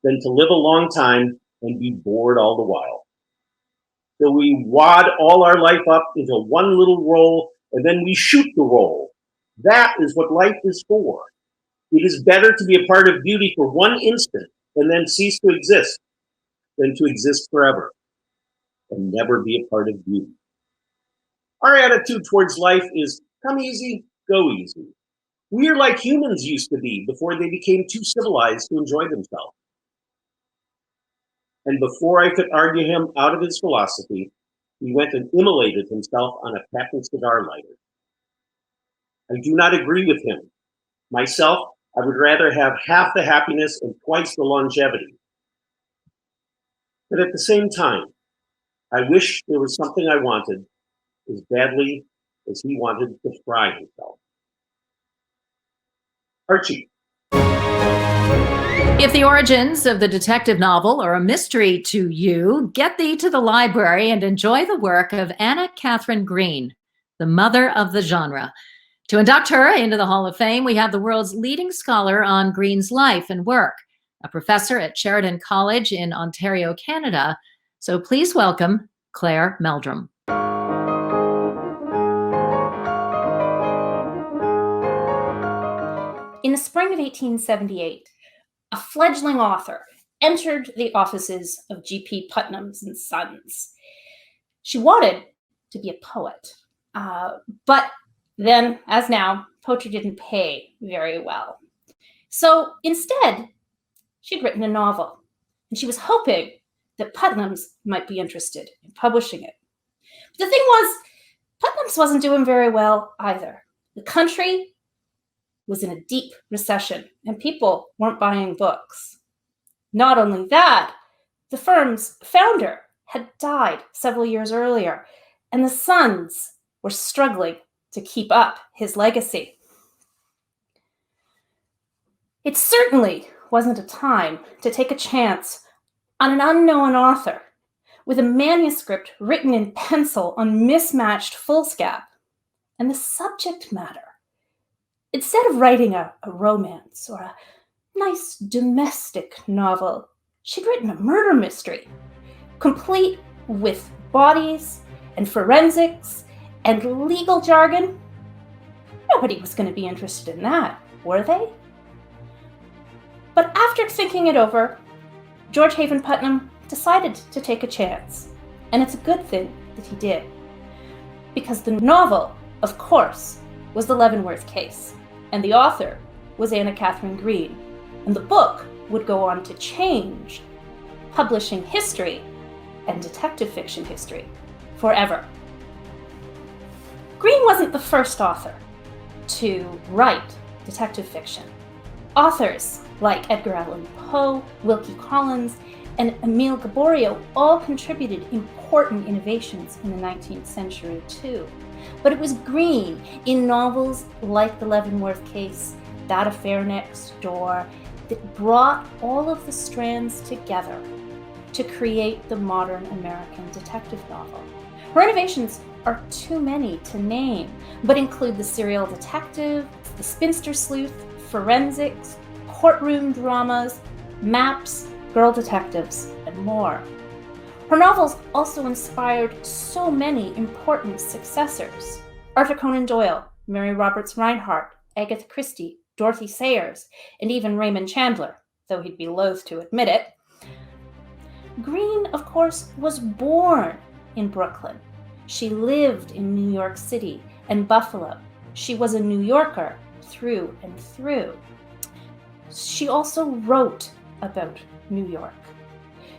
than to live a long time and be bored all the while. So we wad all our life up into one little roll, and then we shoot the roll. That is what life is for. It is better to be a part of beauty for one instant and then cease to exist than to exist forever and never be a part of beauty. Our attitude towards life is come easy, go easy. We are like humans used to be before they became too civilized to enjoy themselves." And before I could argue him out of his philosophy, he went and immolated himself on a patent cigar lighter. I do not agree with him. Myself, I would rather have half the happiness and twice the longevity. But at the same time, I wish there was something I wanted as badly as he wanted to fry himself. Archie. If the origins of the detective novel are a mystery to you, get thee to the library and enjoy the work of Anna Katharine Green, the mother of the genre. To induct her into the Hall of Fame, we have the world's leading scholar on Green's life and work, a professor at Sheridan College in Ontario, Canada. So please welcome Claire Meldrum. In the spring of 1878, a fledgling author entered the offices of G.P. Putnam's and Sons. She wanted to be a poet, but then, as now, poetry didn't pay very well. So instead, she'd written a novel, and she was hoping that Putnam's might be interested in publishing it. But the thing was, Putnam's wasn't doing very well either. The country was in a deep recession, and people weren't buying books. Not only that, the firm's founder had died several years earlier, and the Sons were struggling to keep up his legacy. It certainly wasn't a time to take a chance on an unknown author with a manuscript written in pencil on mismatched foolscap. And the subject matter, instead of writing a romance or a nice domestic novel, she'd written a murder mystery, complete with bodies and forensics and legal jargon. Nobody was going to be interested in that, were they? But after thinking it over, George Haven Putnam decided to take a chance. And it's a good thing that he did. Because the novel, of course, was The Leavenworth Case. And the author was Anna Katharine Green. And the book would go on to change publishing history and detective fiction history forever. Green wasn't the first author to write detective fiction. Authors like Edgar Allan Poe, Wilkie Collins, and Emile Gaboriau all contributed important innovations in the 19th century too. But it was Green, in novels like The Leavenworth Case, That Affair Next Door, that brought all of the strands together to create the modern American detective novel. Her innovations are too many to name, but include the serial detective, the spinster sleuth, forensics, courtroom dramas, maps, girl detectives, and more. Her novels also inspired so many important successors: Arthur Conan Doyle, Mary Roberts Rinehart, Agatha Christie, Dorothy Sayers, and even Raymond Chandler, though he'd be loath to admit it. Green, of course, was born in Brooklyn. She lived in New York City and Buffalo. She was a New Yorker through and through. She also wrote about New York.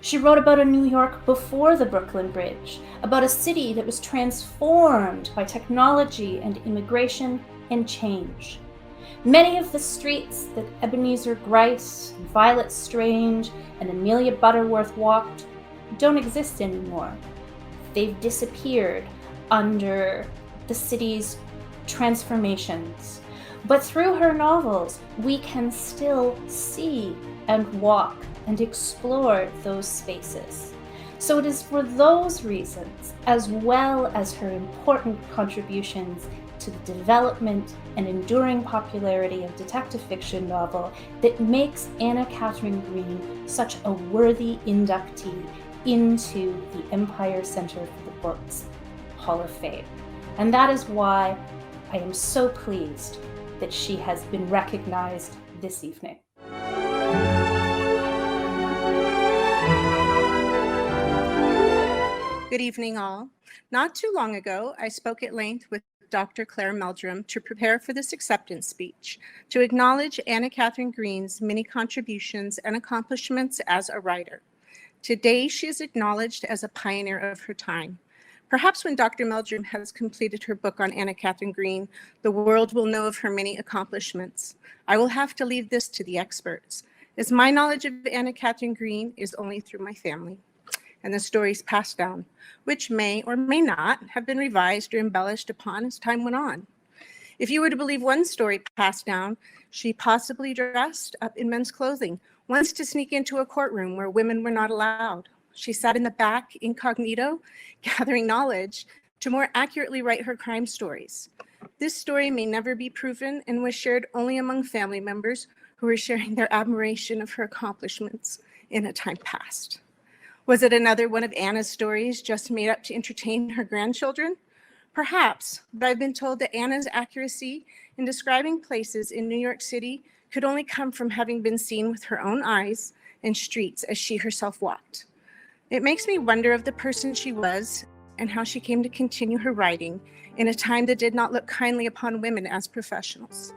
She wrote about a New York before the Brooklyn Bridge, about a city that was transformed by technology and immigration and change. Many of the streets that Ebenezer Gryce, Violet Strange, and Amelia Butterworth walked don't exist anymore. They've disappeared under the city's transformations. But through her novels, we can still see and walk and explore those spaces. So it is for those reasons, as well as her important contributions to the development and enduring popularity of detective fiction novel, that makes Anna Katharine Green such a worthy inductee into the Empire Center for the Books Hall of Fame. And that is why I am so pleased that she has been recognized this evening. Good evening, all. Not too long ago, I spoke at length with Dr. Claire Meldrum to prepare for this acceptance speech, to acknowledge Anna Katharine Green's many contributions and accomplishments as a writer. Today, she is acknowledged as a pioneer of her time. Perhaps when Dr. Meldrum has completed her book on Anna Katharine Green, the world will know of her many accomplishments. I will have to leave this to the experts, as my knowledge of Anna Katharine Green is only through my family and the stories passed down, which may or may not have been revised or embellished upon as time went on. If you were to believe one story passed down, she possibly dressed up in men's clothing, once to sneak into a courtroom where women were not allowed. She sat in the back incognito, gathering knowledge to more accurately write her crime stories. This story may never be proven and was shared only among family members who were sharing their admiration of her accomplishments in a time past. Was it another one of Anna's stories just made up to entertain her grandchildren? Perhaps, but I've been told that Anna's accuracy in describing places in New York City could only come from having been seen with her own eyes and streets as she herself walked. It makes me wonder of the person she was and how she came to continue her writing in a time that did not look kindly upon women as professionals.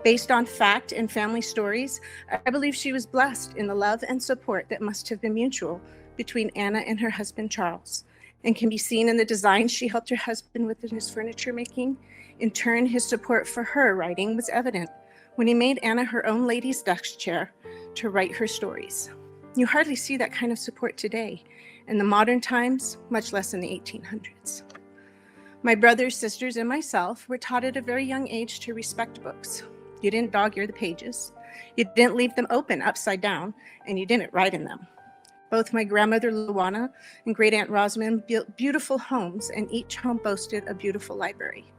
Based on fact and family stories, I believe she was blessed in the love and support that must have been mutual between Anna and her husband, Charles, and can be seen in the designs she helped her husband with in his furniture making. In turn, his support for her writing was evident when he made Anna her own lady's desk chair to write her stories. You hardly see that kind of support today, in the modern times, much less in the 1800s. My brothers, sisters, and myself were taught at a very young age to respect books. You didn't dog-ear the pages, you didn't leave them open upside down, and you didn't write in them. Both my grandmother Luana and great aunt Rosamond built beautiful homes, and each home boasted a beautiful library.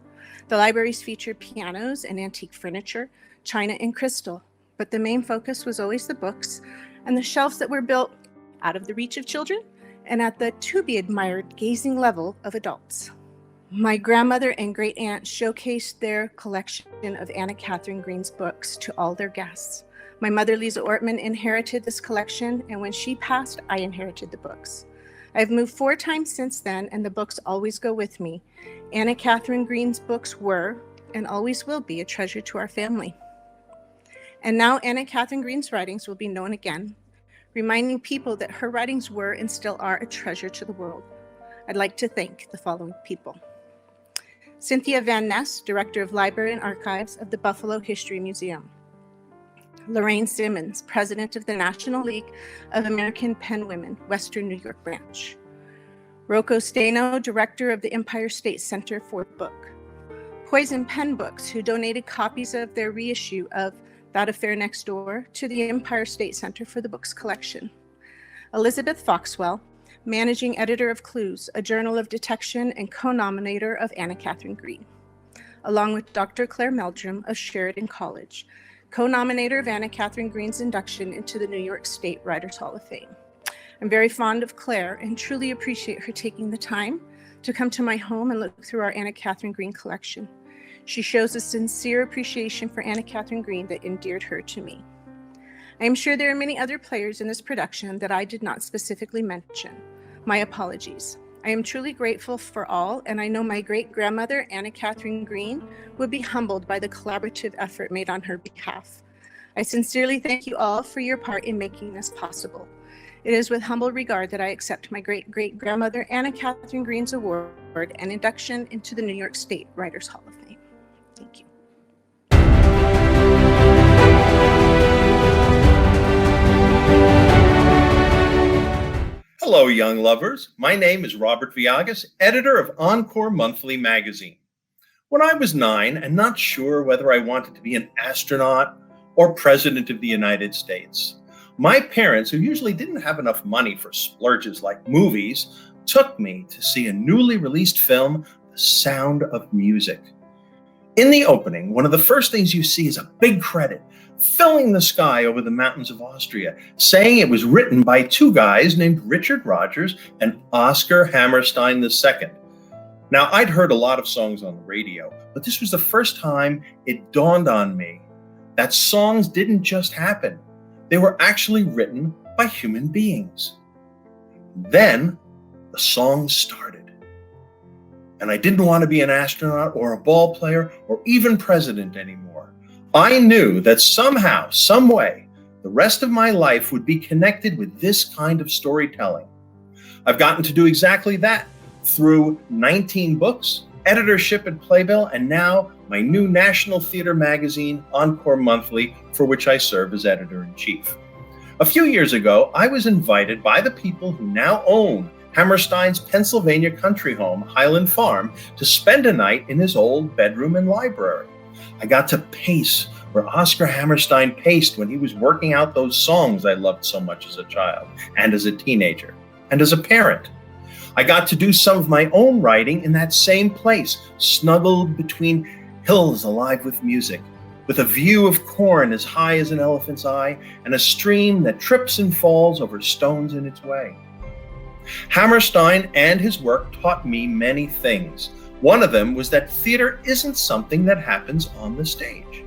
The libraries featured pianos and antique furniture, china and crystal, but the main focus was always the books and the shelves that were built out of the reach of children and at the to-be-admired gazing level of adults. My grandmother and great aunt showcased their collection of Anna Katharine Green's books to all their guests. My mother, Lisa Ortman, inherited this collection, and when she passed, I inherited the books. I've moved 4 times since then, and the books always go with me. Anna Katharine Green's books were, and always will be, a treasure to our family. And now Anna Katharine Green's writings will be known again, reminding people that her writings were and still are a treasure to the world. I'd like to thank the following people. Cynthia Van Ness, Director of Library and Archives of the Buffalo History Museum. Lorraine Simmons, President of the National League of American Penwomen, Western New York Branch. Rocco Stano, Director of the Empire State Center for the Book. Poison Pen Books, who donated copies of their reissue of That Affair Next Door to the Empire State Center for the Book's collection. Elizabeth Foxwell, Managing Editor of Clues, a journal of detection and co-nominator of Anna Katharine Green, along with Dr. Claire Meldrum of Sheridan College, co-nominator of Anna Katharine Green's induction into the New York State Writers Hall of Fame. I'm very fond of Claire and truly appreciate her taking the time to come to my home and look through our Anna Katharine Green collection. She shows a sincere appreciation for Anna Katharine Green that endeared her to me. I am sure there are many other players in this production that I did not specifically mention. My apologies. I am truly grateful for all, and I know my great-grandmother, Anna Katharine Green, would be humbled by the collaborative effort made on her behalf. I sincerely thank you all for your part in making this possible. It is with humble regard that I accept my great-great-grandmother, Anna Katharine Green's award and induction into the New York State Writers Hall of Fame. Thank you. Hello, young lovers. My name is Robert Viagas, editor of Encore Monthly magazine. When I was 9 and not sure whether I wanted to be an astronaut or president of the United States, my parents, who usually didn't have enough money for splurges like movies, took me to see a newly released film, The Sound of Music. In the opening, one of the first things you see is a big credit filling the sky over the mountains of Austria, saying it was written by two guys named Richard Rodgers and Oscar Hammerstein II. Now, I'd heard a lot of songs on the radio, but this was the first time it dawned on me that songs didn't just happen. They were actually written by human beings. Then the song started. And I didn't want to be an astronaut or a ball player or even president anymore. I knew that somehow, some way, the rest of my life would be connected with this kind of storytelling. I've gotten to do exactly that through 19 books, editorship at Playbill, and now my new National Theater magazine, Encore Monthly, for which I serve as editor-in-chief. A few years ago, I was invited by the people who now own Hammerstein's Pennsylvania country home, Highland Farm, to spend a night in his old bedroom and library. I got to pace where Oscar Hammerstein paced when he was working out those songs I loved so much as a child, and as a teenager, and as a parent. I got to do some of my own writing in that same place, snuggled between hills alive with music, with a view of corn as high as an elephant's eye, and a stream that trips and falls over stones in its way. Hammerstein and his work taught me many things. One of them was that theater isn't something that happens on the stage.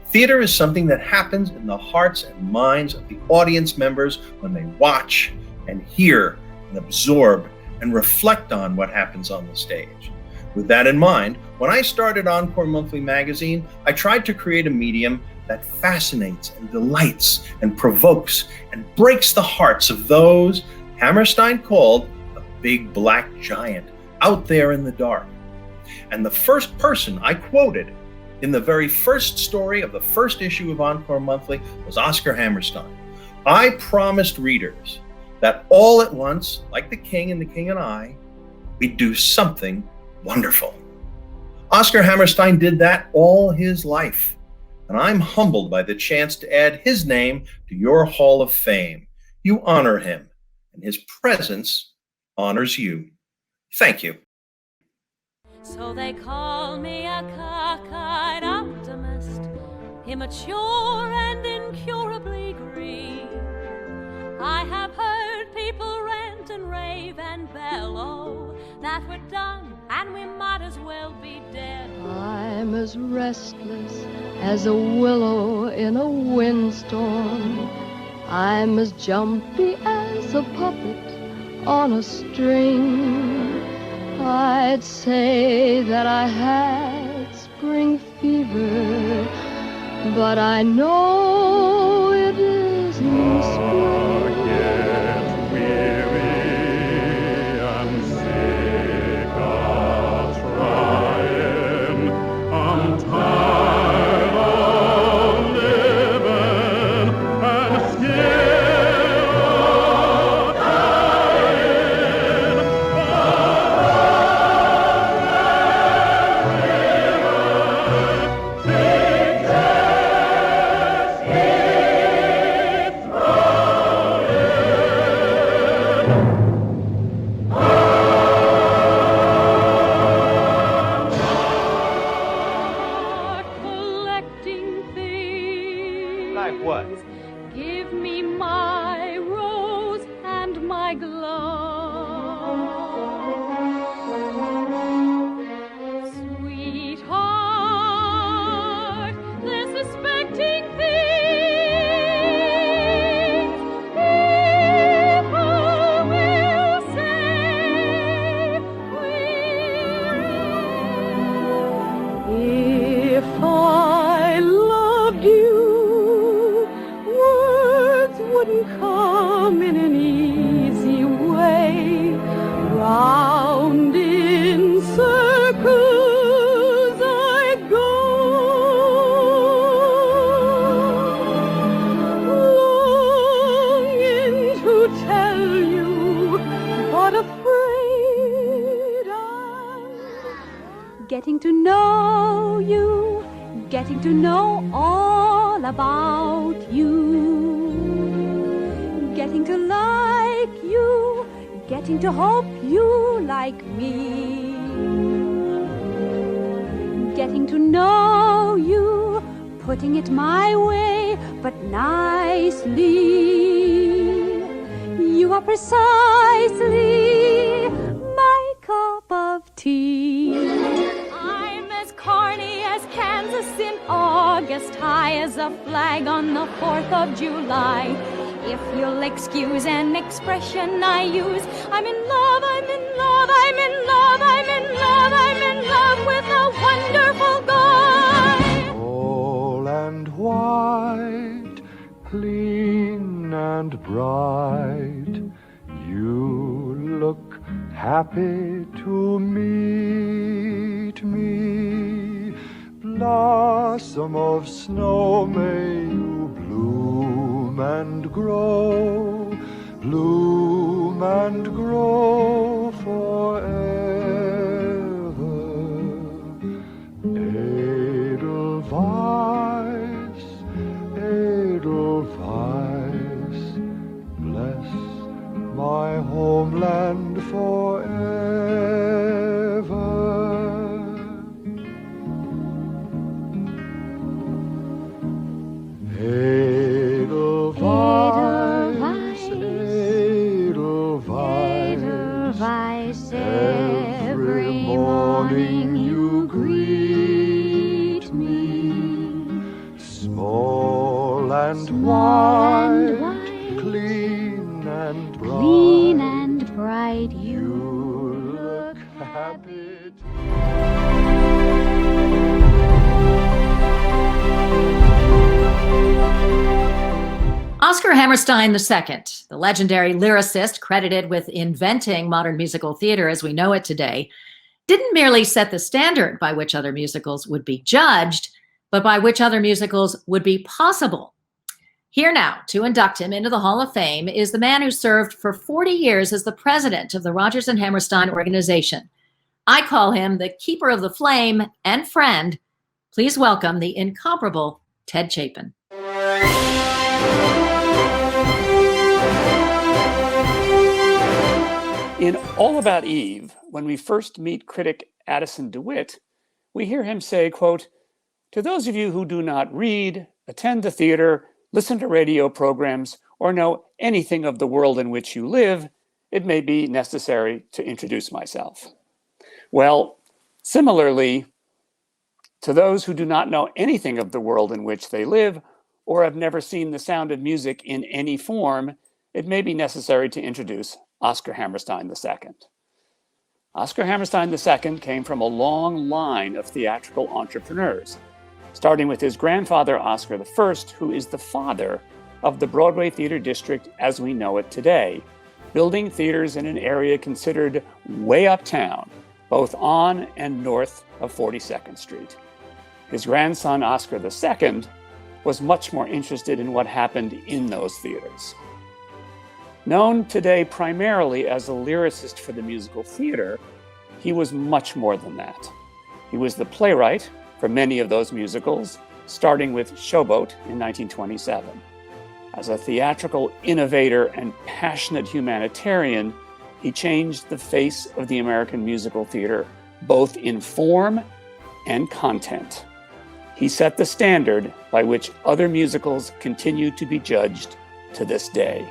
Theater is something that happens in the hearts and minds of the audience members when they watch and hear and absorb and reflect on what happens on the stage. With that in mind, when I started Encore Monthly magazine, I tried to create a medium that fascinates and delights and provokes and breaks the hearts of those Hammerstein called a big black giant out there in the dark. And the first person I quoted in the very first story of the first issue of Encore Monthly was Oscar Hammerstein. I promised readers that all at once, like the King and the King and I, we'd do something wonderful. Oscar Hammerstein did that all his life, and I'm humbled by the chance to add his name to your Hall of Fame. You honor him, and his presence honors you. Thank you. So they call me a cockeyed optimist, immature and incurably green. I have heard people rant and rave and bellow that we're done and we might as well be dead. I'm as restless as a willow in a windstorm. I'm as jumpy as a puppet on a string. I'd say that I had spring fever, but I know it isn't spring. Get weary and sick of trying. I'm tired of living my glove. Sweetheart, they're suspecting things. People will say if I loved you, words wouldn't come in an easy way. Round in circles I go, longing to tell you, but afraid getting to know you, getting to know all about you, getting to like you, getting to hope you like me, getting to know you, putting it my way, but nicely. You are precisely my cup of tea. I'm as corny as Kansas in August, high as a flag on the 4th of July. If you'll excuse an expression I use, I'm in love, I'm in love, I'm in love, I'm in love, I'm in love with a wonderful guy. Tall and white, clean and bright, you look happy to meet me. Blossom of snow, may you bloom and grow forever. Edelweiss, Edelweiss, bless my homeland forever. Edelweiss, Edelweiss, every morning you greet me, small and white, clean and bright, you look happy. Oscar Hammerstein II, the legendary lyricist credited with inventing modern musical theater as we know it today, didn't merely set the standard by which other musicals would be judged, but by which other musicals would be possible. Here now to induct him into the Hall of Fame is the man who served for 40 years as the president of the Rodgers and Hammerstein organization. I call him the keeper of the flame and friend. Please welcome the incomparable Ted Chapin. In All About Eve, when we first meet critic Addison DeWitt, we hear him say, quote, "To those of you who do not read, attend the theater, listen to radio programs, or know anything of the world in which you live, it may be necessary to introduce myself." Well, similarly, to those who do not know anything of the world in which they live, or have never seen the sound of music in any form, it may be necessary to introduce Oscar Hammerstein II. Oscar Hammerstein II came from a long line of theatrical entrepreneurs, starting with his grandfather, Oscar I, who is the father of the Broadway Theater District as we know it today, building theaters in an area considered way uptown, both on and north of 42nd Street. His grandson, Oscar II, was much more interested in what happened in those theaters. Known today primarily as a lyricist for the musical theater, he was much more than that. He was the playwright for many of those musicals, starting with Showboat in 1927. As a theatrical innovator and passionate humanitarian, he changed the face of the American musical theater, both in form and content. He set the standard by which other musicals continue to be judged to this day.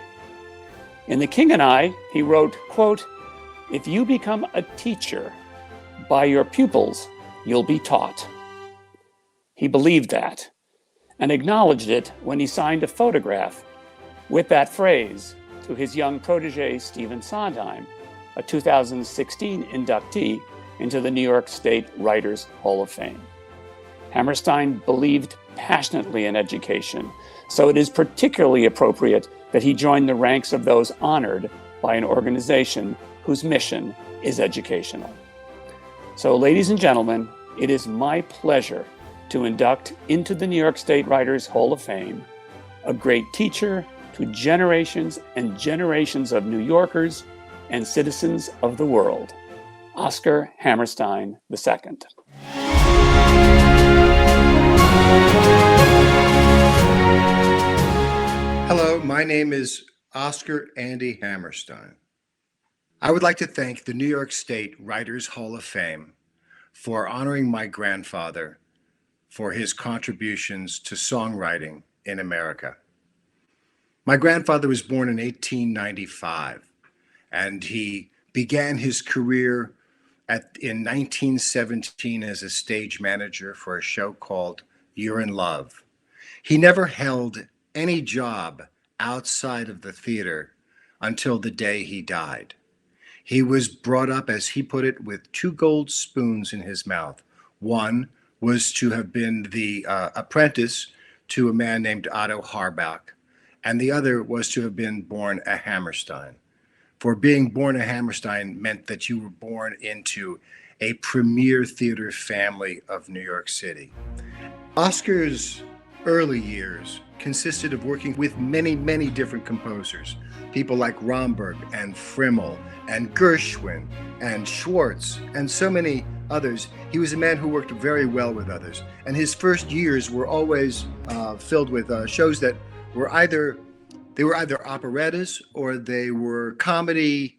In The King and I, he wrote, quote, "If you become a teacher, by your pupils you'll be taught." He believed that and acknowledged it when he signed a photograph with that phrase to his young protege, Stephen Sondheim, a 2016 inductee into the New York State Writers Hall of Fame. Hammerstein believed passionately in education, so it is particularly appropriate that he joined the ranks of those honored by an organization whose mission is educational. So, ladies and gentlemen, it is my pleasure to induct into the New York State Writers Hall of Fame a great teacher to generations and generations of New Yorkers and citizens of the world, Oscar Hammerstein II. Hello, my name is Oscar Andy Hammerstein. I would like to thank the New York State Writers Hall of Fame for honoring my grandfather for his contributions to songwriting in America. My grandfather was born in 1895, and he began his career in 1917 as a stage manager for a show called You're in Love. He never held any job outside of the theater until the day he died. He was brought up, as he put it, with two gold spoons in his mouth. One was to have been the apprentice to a man named Otto Harbach, and the other was to have been born a Hammerstein. For being born a Hammerstein meant that you were born into a premier theater family of New York City. Oscar's early years consisted of working with many, many different composers, people like Romberg and Frimmel and Gershwin and Schwartz and so many others. He was a man who worked very well with others, and his first years were always filled with shows that were either operettas or they were comedy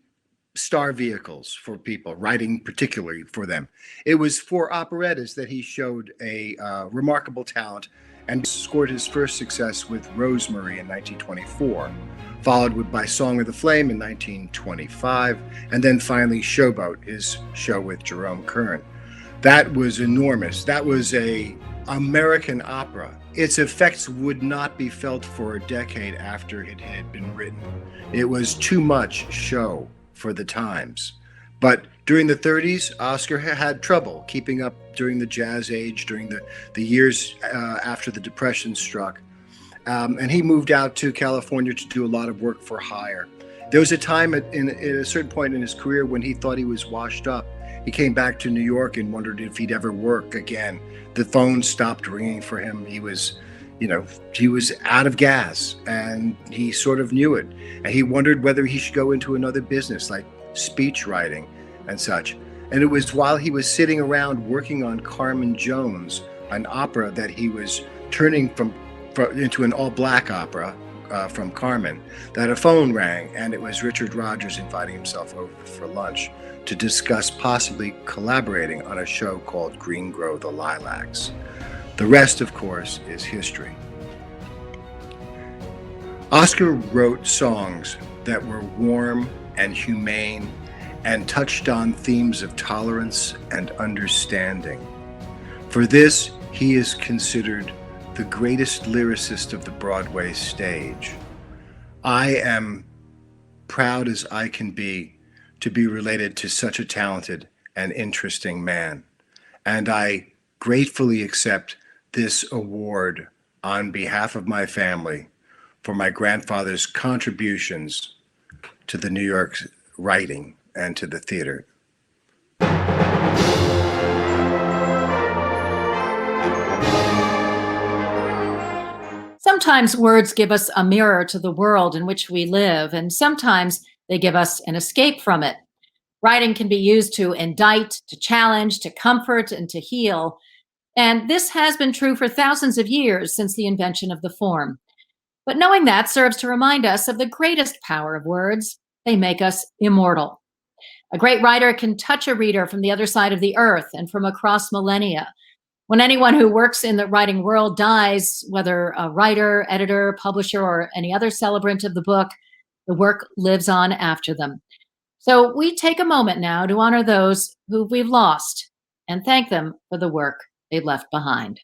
star vehicles for people, writing particularly for them. It was for operettas that he showed a remarkable talent and scored his first success with Rosemary in 1924, followed by Song of the Flame in 1925, and then finally Showboat, his show with Jerome Kern. That was enormous. That was an American opera. Its effects would not be felt for a decade after it had been written. It was too much show for the times. But during the 30s, Oscar had trouble keeping up during the Jazz Age, during the years after the Depression struck. And he moved out to California to do a lot of work for hire. There was a time at a certain point in his career when he thought he was washed up. He came back to New York and wondered if he'd ever work again. The phone stopped ringing for him. He was out of gas, and he sort of knew it. And he wondered whether he should go into another business like speech writing and such. And it was while he was sitting around working on Carmen Jones, an opera that he was turning into an all-black opera from Carmen, that a phone rang, and it was Richard Rodgers inviting himself over for lunch to discuss possibly collaborating on a show called Green Grow the Lilacs. The rest, of course, is history. Oscar wrote songs that were warm and humane and touched on themes of tolerance and understanding. For this, he is considered the greatest lyricist of the Broadway stage. I am proud as I can be to be related to such a talented and interesting man. And I gratefully accept this award on behalf of my family for my grandfather's contributions to the New York writing and to the theater. Sometimes words give us a mirror to the world in which we live, and sometimes they give us an escape from it. Writing can be used to indict, to challenge, to comfort, and to heal. And this has been true for thousands of years since the invention of the form. But knowing that serves to remind us of the greatest power of words. They make us immortal. A great writer can touch a reader from the other side of the earth and from across millennia. When anyone who works in the writing world dies, whether a writer, editor, publisher, or any other celebrant of the book, The work lives on after them. So we take a moment now to honor those who we've lost and thank them for the work they left behind.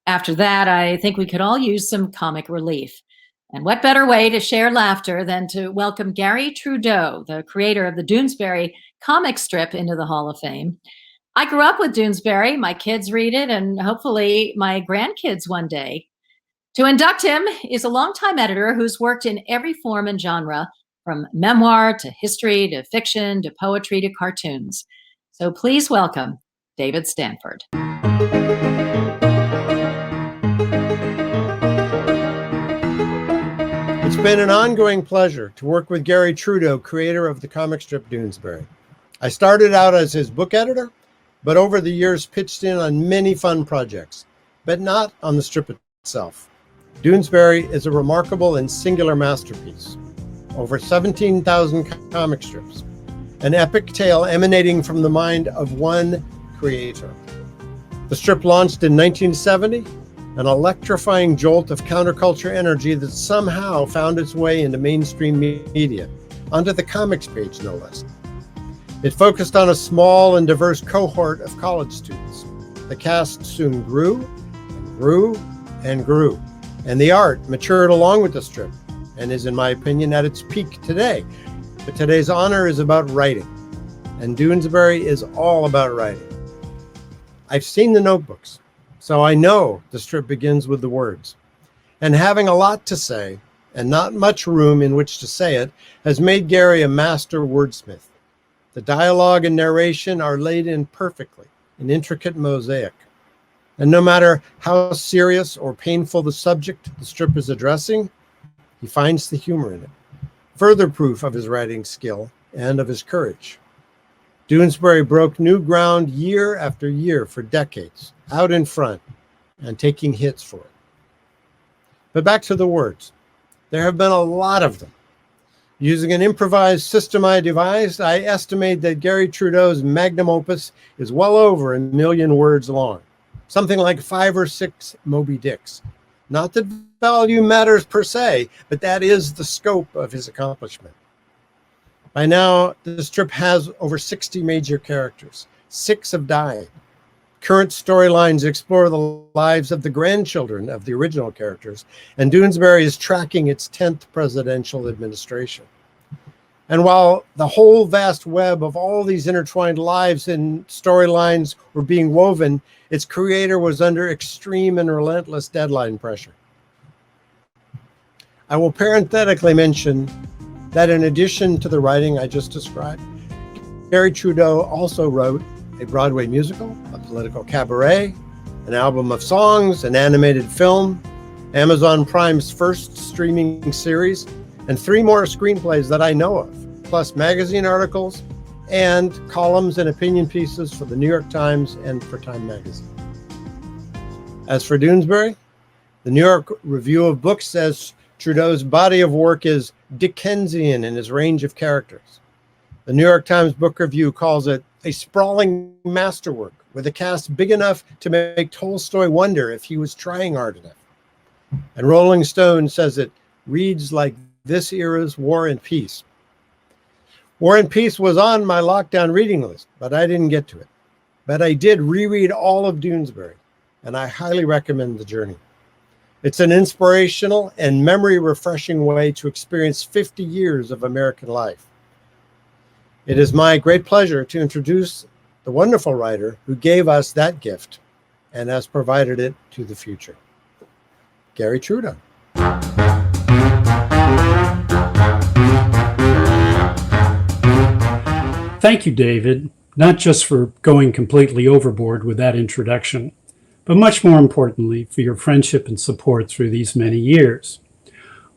After that, I think we could all use some comic relief. And what better way to share laughter than to welcome Gary Trudeau, the creator of the Doonesbury comic strip, into the Hall of Fame. I grew up with Doonesbury. My kids read it, and hopefully my grandkids one day. To induct him is a longtime editor who's worked in every form and genre, from memoir to history to fiction to poetry to cartoons. So please welcome David Stanford. It's been an ongoing pleasure to work with Gary Trudeau, creator of the comic strip Doonesbury. I started out as his book editor, but over the years pitched in on many fun projects, but not on the strip itself. Doonesbury is a remarkable and singular masterpiece. Over 17,000 comic strips, an epic tale emanating from the mind of one creator. The strip launched in 1970, an electrifying jolt of counterculture energy that somehow found its way into mainstream media, onto the comics page no less. It focused on a small and diverse cohort of college students. The cast soon grew and grew and grew, And the art matured along with the strip and is, in my opinion, at its peak today. But today's honor is about writing, and Doonesbury is all about writing. I've seen the notebooks, so I know the strip begins with the words. And having a lot to say, and not much room in which to say it, has made Gary a master wordsmith. The dialogue and narration are laid in perfectly, an intricate mosaic. And no matter how serious or painful the subject the strip is addressing, he finds the humor in it. Further proof of his writing skill and of his courage. Doonesbury broke new ground year after year for decades, out in front and taking hits for it. But back to the words. There have been a lot of them. Using an improvised system I devised, I estimate that Gary Trudeau's magnum opus is well over 1 million words long, something like 5 or 6 Moby Dicks. Not that value matters per se, but that is the scope of his accomplishment. By now, the strip has over 60 major characters. 6 have died. Current storylines explore the lives of the grandchildren of the original characters, and Doonesbury is tracking its 10th presidential administration. And while the whole vast web of all these intertwined lives and storylines were being woven, its creator was under extreme and relentless deadline pressure. I will parenthetically mention that in addition to the writing I just described, Gary Trudeau also wrote a Broadway musical, a political cabaret, an album of songs, an animated film, Amazon Prime's first streaming series, and 3 more screenplays that I know of, plus magazine articles and columns and opinion pieces for the New York Times and for Time magazine. As for Doonesbury, the New York Review of Books says Trudeau's body of work is Dickensian in his range of characters. The New York Times Book Review calls it a sprawling masterwork with a cast big enough to make Tolstoy wonder if he was trying hard enough. And Rolling Stone says it reads like this era's War and Peace. War and Peace was on my lockdown reading list, but I didn't get to it. But I did reread all of Doonesbury, and I highly recommend the journey. It's an inspirational and memory-refreshing way to experience 50 years of American life. It is my great pleasure to introduce the wonderful writer who gave us that gift and has provided it to the future. Gary Trudeau. Thank you, David, not just for going completely overboard with that introduction, but much more importantly, for your friendship and support through these many years.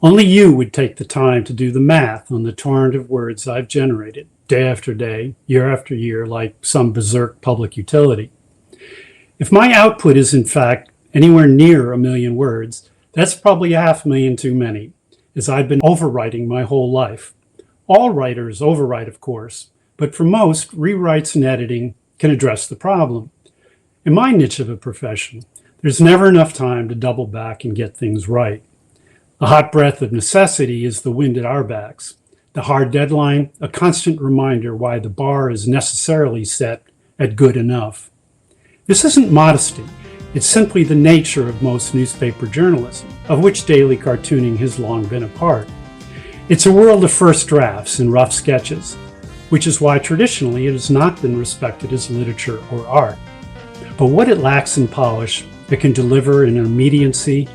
Only you would take the time to do the math on the torrent of words I've generated, day after day, year after year, like some berserk public utility. If my output is in fact anywhere near 1 million words, that's probably 500,000 too many, as I've been overwriting my whole life. All writers overwrite, of course, but for most, rewrites and editing can address the problem. In my niche of a profession, there's never enough time to double back and get things right. The hot breath of necessity is the wind at our backs. The hard deadline, a constant reminder why the bar is necessarily set at good enough. This isn't modesty. It's simply the nature of most newspaper journalism, of which daily cartooning has long been a part. It's a world of first drafts and rough sketches, which is why traditionally it has not been respected as literature or art. But what it lacks in polish, it can deliver in immediacy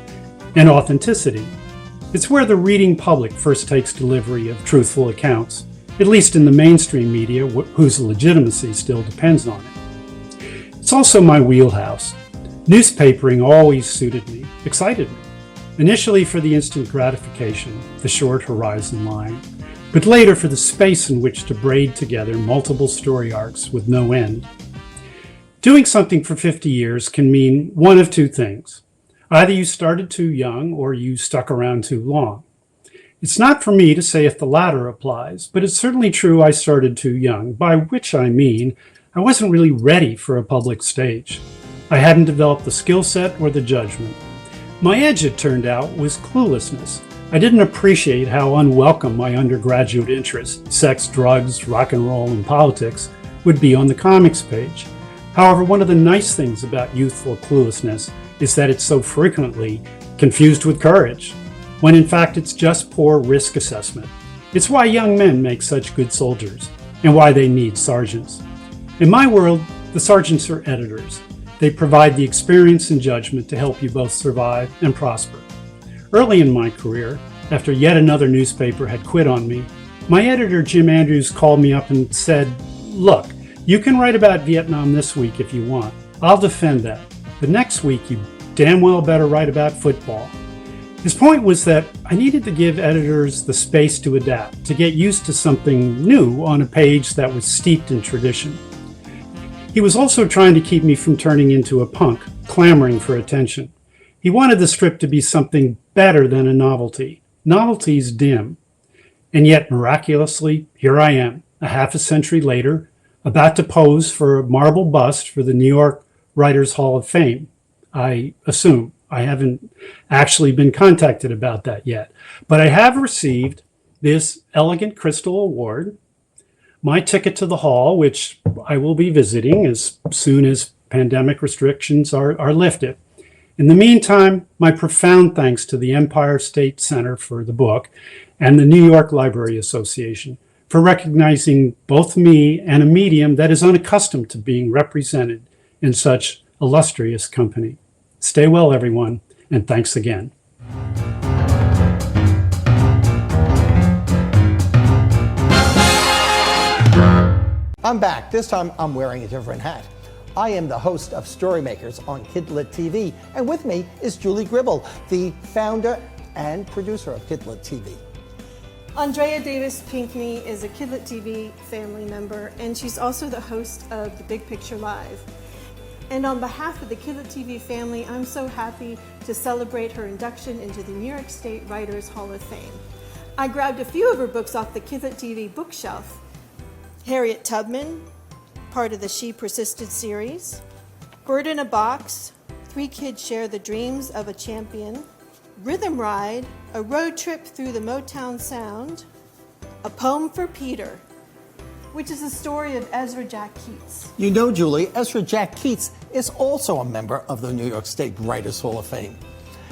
and authenticity. It's where the reading public first takes delivery of truthful accounts, at least in the mainstream media whose legitimacy still depends on it. It's also my wheelhouse. Newspapering always suited me, excited me. Initially for the instant gratification, the short horizon line, but later for the space in which to braid together multiple story arcs with no end. Doing something for 50 years can mean one of 2 things. Either you started too young or you stuck around too long. It's not for me to say if the latter applies, but it's certainly true I started too young, by which I mean I wasn't really ready for a public stage. I hadn't developed the skill set or the judgment. My edge, it turned out, was cluelessness. I didn't appreciate how unwelcome my undergraduate interests, sex, drugs, rock and roll, and politics, would be on the comics page. However, one of the nice things about youthful cluelessness is that it so frequently confused with courage, when in fact it's just poor risk assessment. It's why young men make such good soldiers, and why they need sergeants. In my world, the sergeants are editors. They provide the experience and judgment to help you both survive and prosper. Early in my career, after yet another newspaper had quit on me, my editor Jim Andrews called me up and said, "Look, you can write about Vietnam this week if you want. I'll defend that. But next week you damn well better write about football." His point was that I needed to give editors the space to adapt, to get used to something new on a page that was steeped in tradition. He was also trying to keep me from turning into a punk, clamoring for attention. He wanted the strip to be something better than a novelty. Novelties dim. And yet, miraculously, here I am, a half a century later, about to pose for a marble bust for the New York Writers Hall of Fame. I assume. I haven't actually been contacted about that yet. But I have received this elegant crystal award, my ticket to the hall, which I will be visiting as soon as pandemic restrictions are lifted. In the meantime, my profound thanks to the Empire State Center for the Book and the New York Library Association for recognizing both me and a medium that is unaccustomed to being represented in such illustrious company. Stay well, everyone, and thanks again. I'm back. This time I'm wearing a different hat. I am the host of Storymakers on Kidlit TV, and with me is Julie Gribble, the founder and producer of Kidlit TV. Andrea Davis Pinkney is a Kidlit TV family member, and she's also the host of The Big Picture Live. And on behalf of the Kidlit TV family, I'm so happy to celebrate her induction into the New York State Writers Hall of Fame. I grabbed a few of her books off the Kidlit TV bookshelf. Harriet Tubman, part of the She Persisted series. Bird in a Box, Three Kids Share the Dreams of a Champion. Rhythm Ride, A Road Trip Through the Motown Sound. A Poem for Peter, which is the story of Ezra Jack Keats. You know, Julie, Ezra Jack Keats is also a member of the New York State Writers Hall of Fame.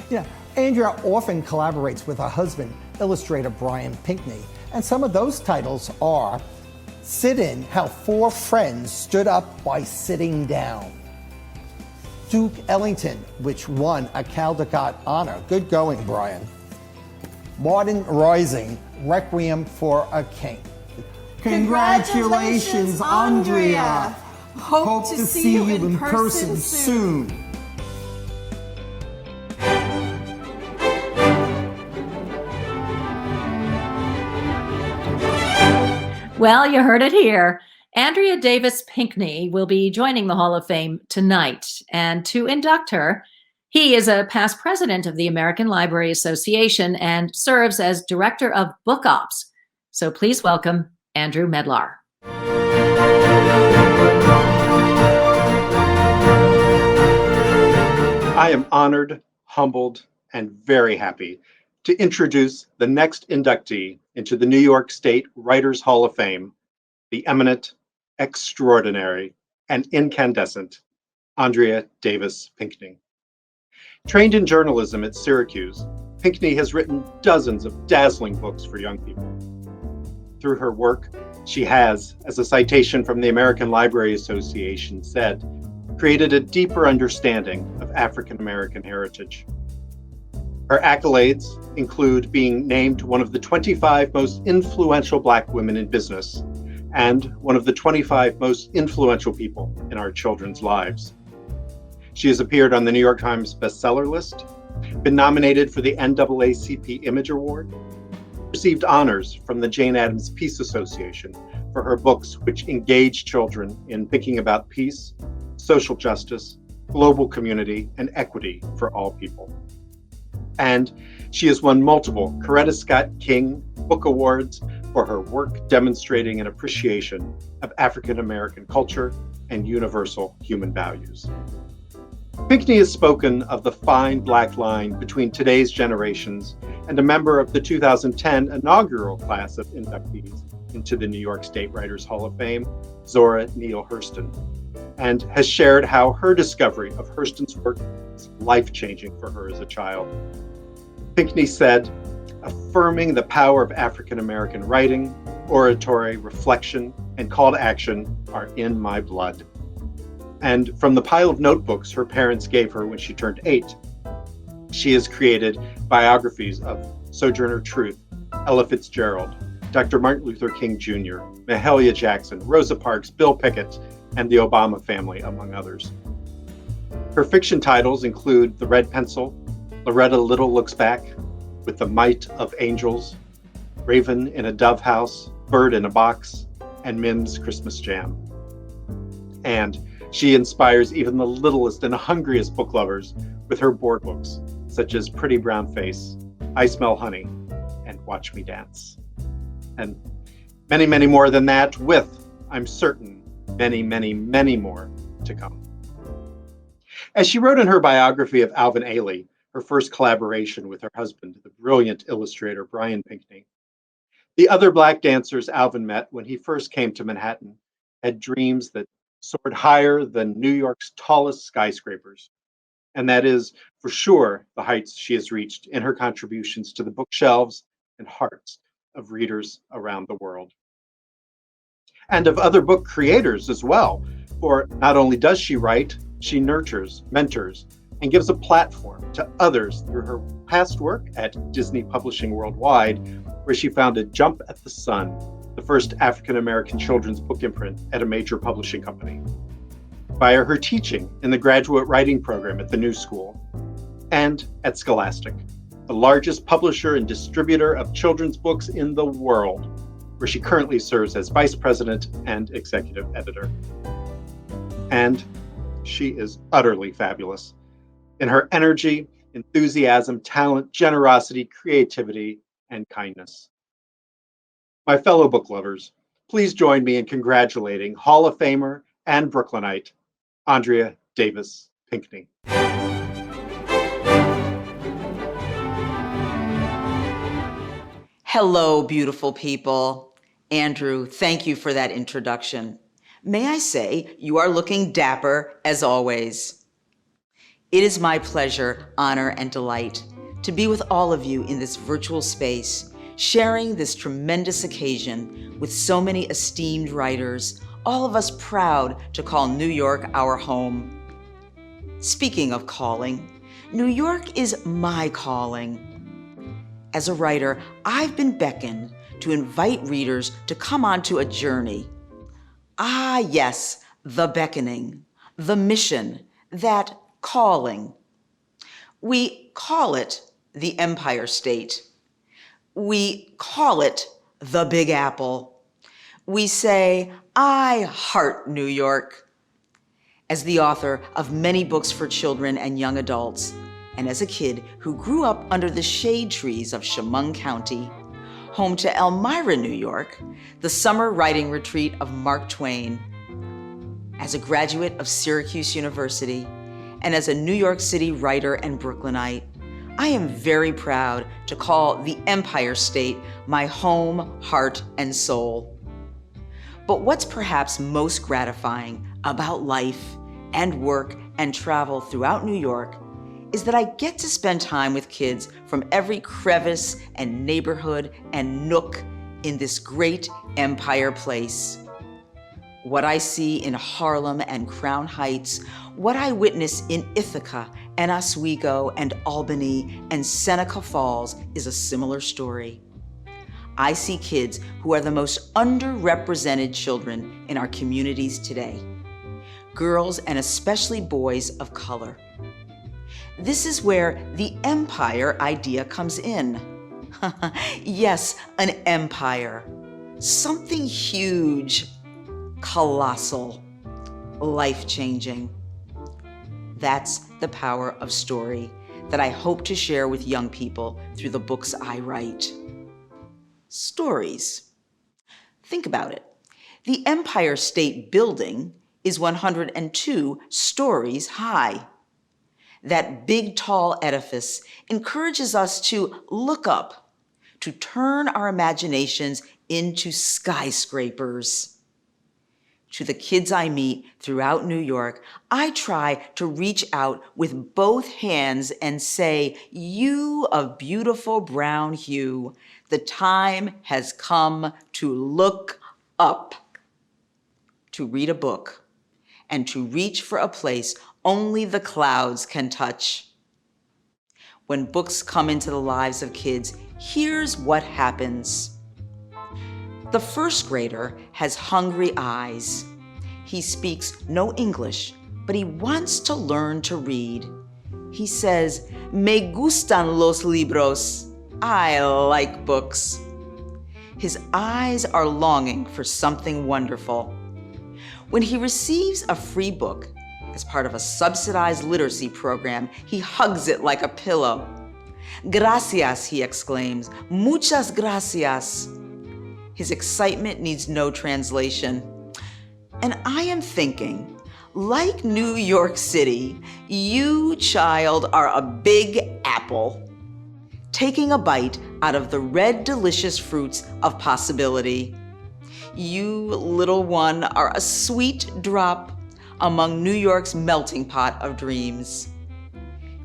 You know, Andrea often collaborates with her husband, illustrator Brian Pinkney, and some of those titles are Sit In, How Four Friends Stood Up by Sitting Down. Duke Ellington, which won a Caldecott honor. Good going, Brian. Martin Rising, Requiem for a King. Congratulations, Andrea. Hope to see you in person soon. Well, you heard it here. Andrea Davis Pinkney will be joining the Hall of Fame tonight. And to induct her, he is a past president of the American Library Association and serves as director of book ops. So please welcome Andrew Medlar. I am honored, humbled, and very happy to introduce the next inductee into the New York State Writers Hall of Fame, the eminent, extraordinary, and incandescent Andrea Davis Pinkney. Trained in journalism at Syracuse, Pinkney has written dozens of dazzling books for young people. Through her work, she has, as a citation from the American Library Association said, created a deeper understanding of African American heritage. Her accolades include being named one of the 25 most influential Black women in business and one of the 25 most influential people in our children's lives. She has appeared on the New York Times bestseller list, been nominated for the NAACP Image Award, received honors from the Jane Addams Peace Association for her books which engage children in thinking about peace, social justice, global community, and equity for all people. And she has won multiple Coretta Scott King Book Awards for her work demonstrating an appreciation of African American culture and universal human values. Pinkney has spoken of the fine Black line between today's generations and a member of the 2010 inaugural class of inductees into the New York State Writers Hall of Fame, Zora Neale Hurston. and has shared how her discovery of Hurston's work was life-changing for her as a child. Pinckney said, "Affirming the power of African American writing, oratory, reflection, and call to action are in my blood." And from the pile of notebooks her parents gave her when she turned 8, she has created biographies of Sojourner Truth, Ella Fitzgerald, Dr. Martin Luther King Jr., Mahalia Jackson, Rosa Parks, Bill Pickett, and the Obama family, among others. Her fiction titles include The Red Pencil, Loretta Little Looks Back, With the Might of Angels, Raven in a Dove House, Bird in a Box, and Mim's Christmas Jam. And she inspires even the littlest and hungriest book lovers with her board books, such as Pretty Brown Face, I Smell Honey, and Watch Me Dance. And many, many more than that, with, I'm certain, many, many, many more to come. As she wrote in her biography of Alvin Ailey, her first collaboration with her husband, the brilliant illustrator Brian Pinckney, the other Black dancers Alvin met when he first came to Manhattan had dreams that soared higher than New York's tallest skyscrapers. And that is, for sure, the heights she has reached in her contributions to the bookshelves and hearts of readers around the world. And of other book creators as well, for not only does she write, she nurtures, mentors, and gives a platform to others through her past work at Disney Publishing Worldwide, where she founded Jump at the Sun, the first African-American children's book imprint at a major publishing company, via her teaching in the graduate writing program at the New School, and at Scholastic, the largest publisher and distributor of children's books in the world, where she currently serves as vice president and executive editor. And she is utterly fabulous in her energy, enthusiasm, talent, generosity, creativity, and kindness. My fellow book lovers, please join me in congratulating Hall of Famer and Brooklynite, Andrea Davis Pinckney. Hello, beautiful people. Andrew, thank you for that introduction. May I say, you are looking dapper as always. It is my pleasure, honor, and delight to be with all of you in this virtual space, sharing this tremendous occasion with so many esteemed writers, all of us proud to call New York our home. Speaking of calling, New York is my calling. As a writer, I've been beckoned to invite readers to come onto a journey. Ah, yes, the beckoning, the mission, that calling. We call it the Empire State. We call it the Big Apple. We say, I heart New York. As the author of many books for children and young adults, and as a kid who grew up under the shade trees of Chemung County, home to Elmira, New York, the summer writing retreat of Mark Twain, as a graduate of Syracuse University, and as a New York City writer and Brooklynite, I am very proud to call the Empire State my home, heart, and soul. But what's perhaps most gratifying about life and work and travel throughout New York is that I get to spend time with kids from every crevice and neighborhood and nook in this great empire place. What I see in Harlem and Crown Heights, what I witness in Ithaca and Oswego and Albany and Seneca Falls is a similar story. I see kids who are the most underrepresented children in our communities today, girls and especially boys of color. This is where the empire idea comes in. Yes, an empire, something huge, colossal, life-changing. That's the power of story that I hope to share with young people through the books I write. Stories. Think about it. The Empire State Building is 102 stories high. That big, tall edifice encourages us to look up, to turn our imaginations into skyscrapers, To the kids I meet throughout New York, I try to reach out with both hands and say, "You of beautiful brown hue, the time has come to look up, to read a book, and to reach for a place only the clouds can touch." When books come into the lives of kids, here's what happens. The first grader has hungry eyes. He speaks no English, but he wants to learn to read. He says, "Me gustan los libros." I like books. His eyes are longing for something wonderful. When he receives a free book as part of a subsidized literacy program, he hugs it like a pillow. "Gracias," he exclaims. "Muchas gracias." His excitement needs no translation. And I am thinking, like New York City, you, child, are a big apple, taking a bite out of the red, delicious fruits of possibility. You, little one, are a sweet drop among New York's melting pot of dreams.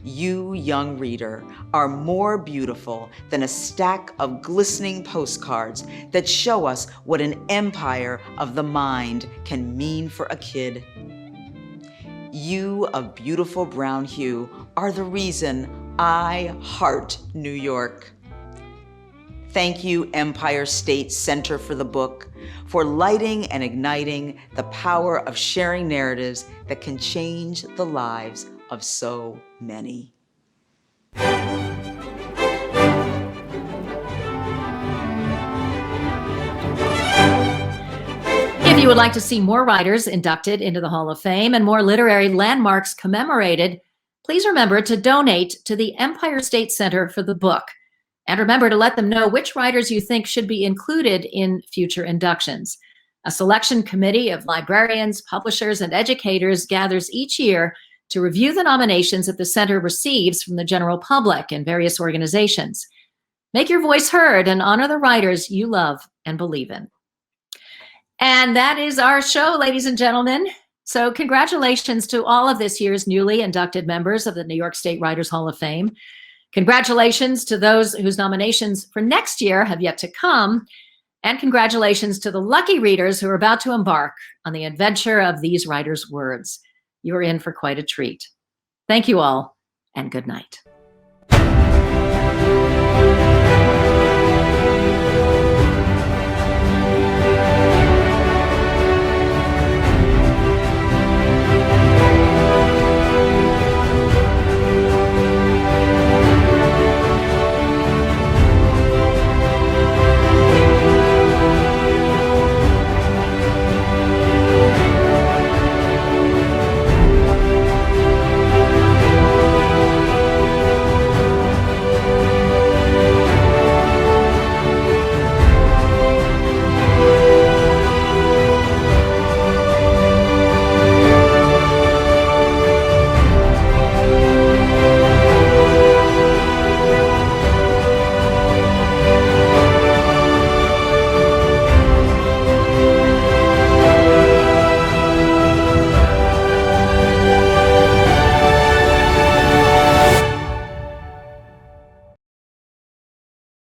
You, young reader, are more beautiful than a stack of glistening postcards that show us what an empire of the mind can mean for a kid. You of beautiful brown hue are the reason I heart New York. Thank you, Empire State Center for the Book, for lighting and igniting the power of sharing narratives that can change the lives of so many. If you would like to see more writers inducted into the Hall of Fame and more literary landmarks commemorated, please remember to donate to the Empire State Center for the Book. And remember to let them know which writers you think should be included in future inductions. A selection committee of librarians, publishers, and educators gathers each year to review the nominations that the center receives from the general public and various organizations. Make your voice heard and honor the writers you love and believe in. And that is our show, ladies and gentlemen. So congratulations to all of this year's newly inducted members of the New York State Writers Hall of Fame. Congratulations to those whose nominations for next year have yet to come. And congratulations to the lucky readers who are about to embark on the adventure of these writers' words. You're in for quite a treat. Thank you all, and good night.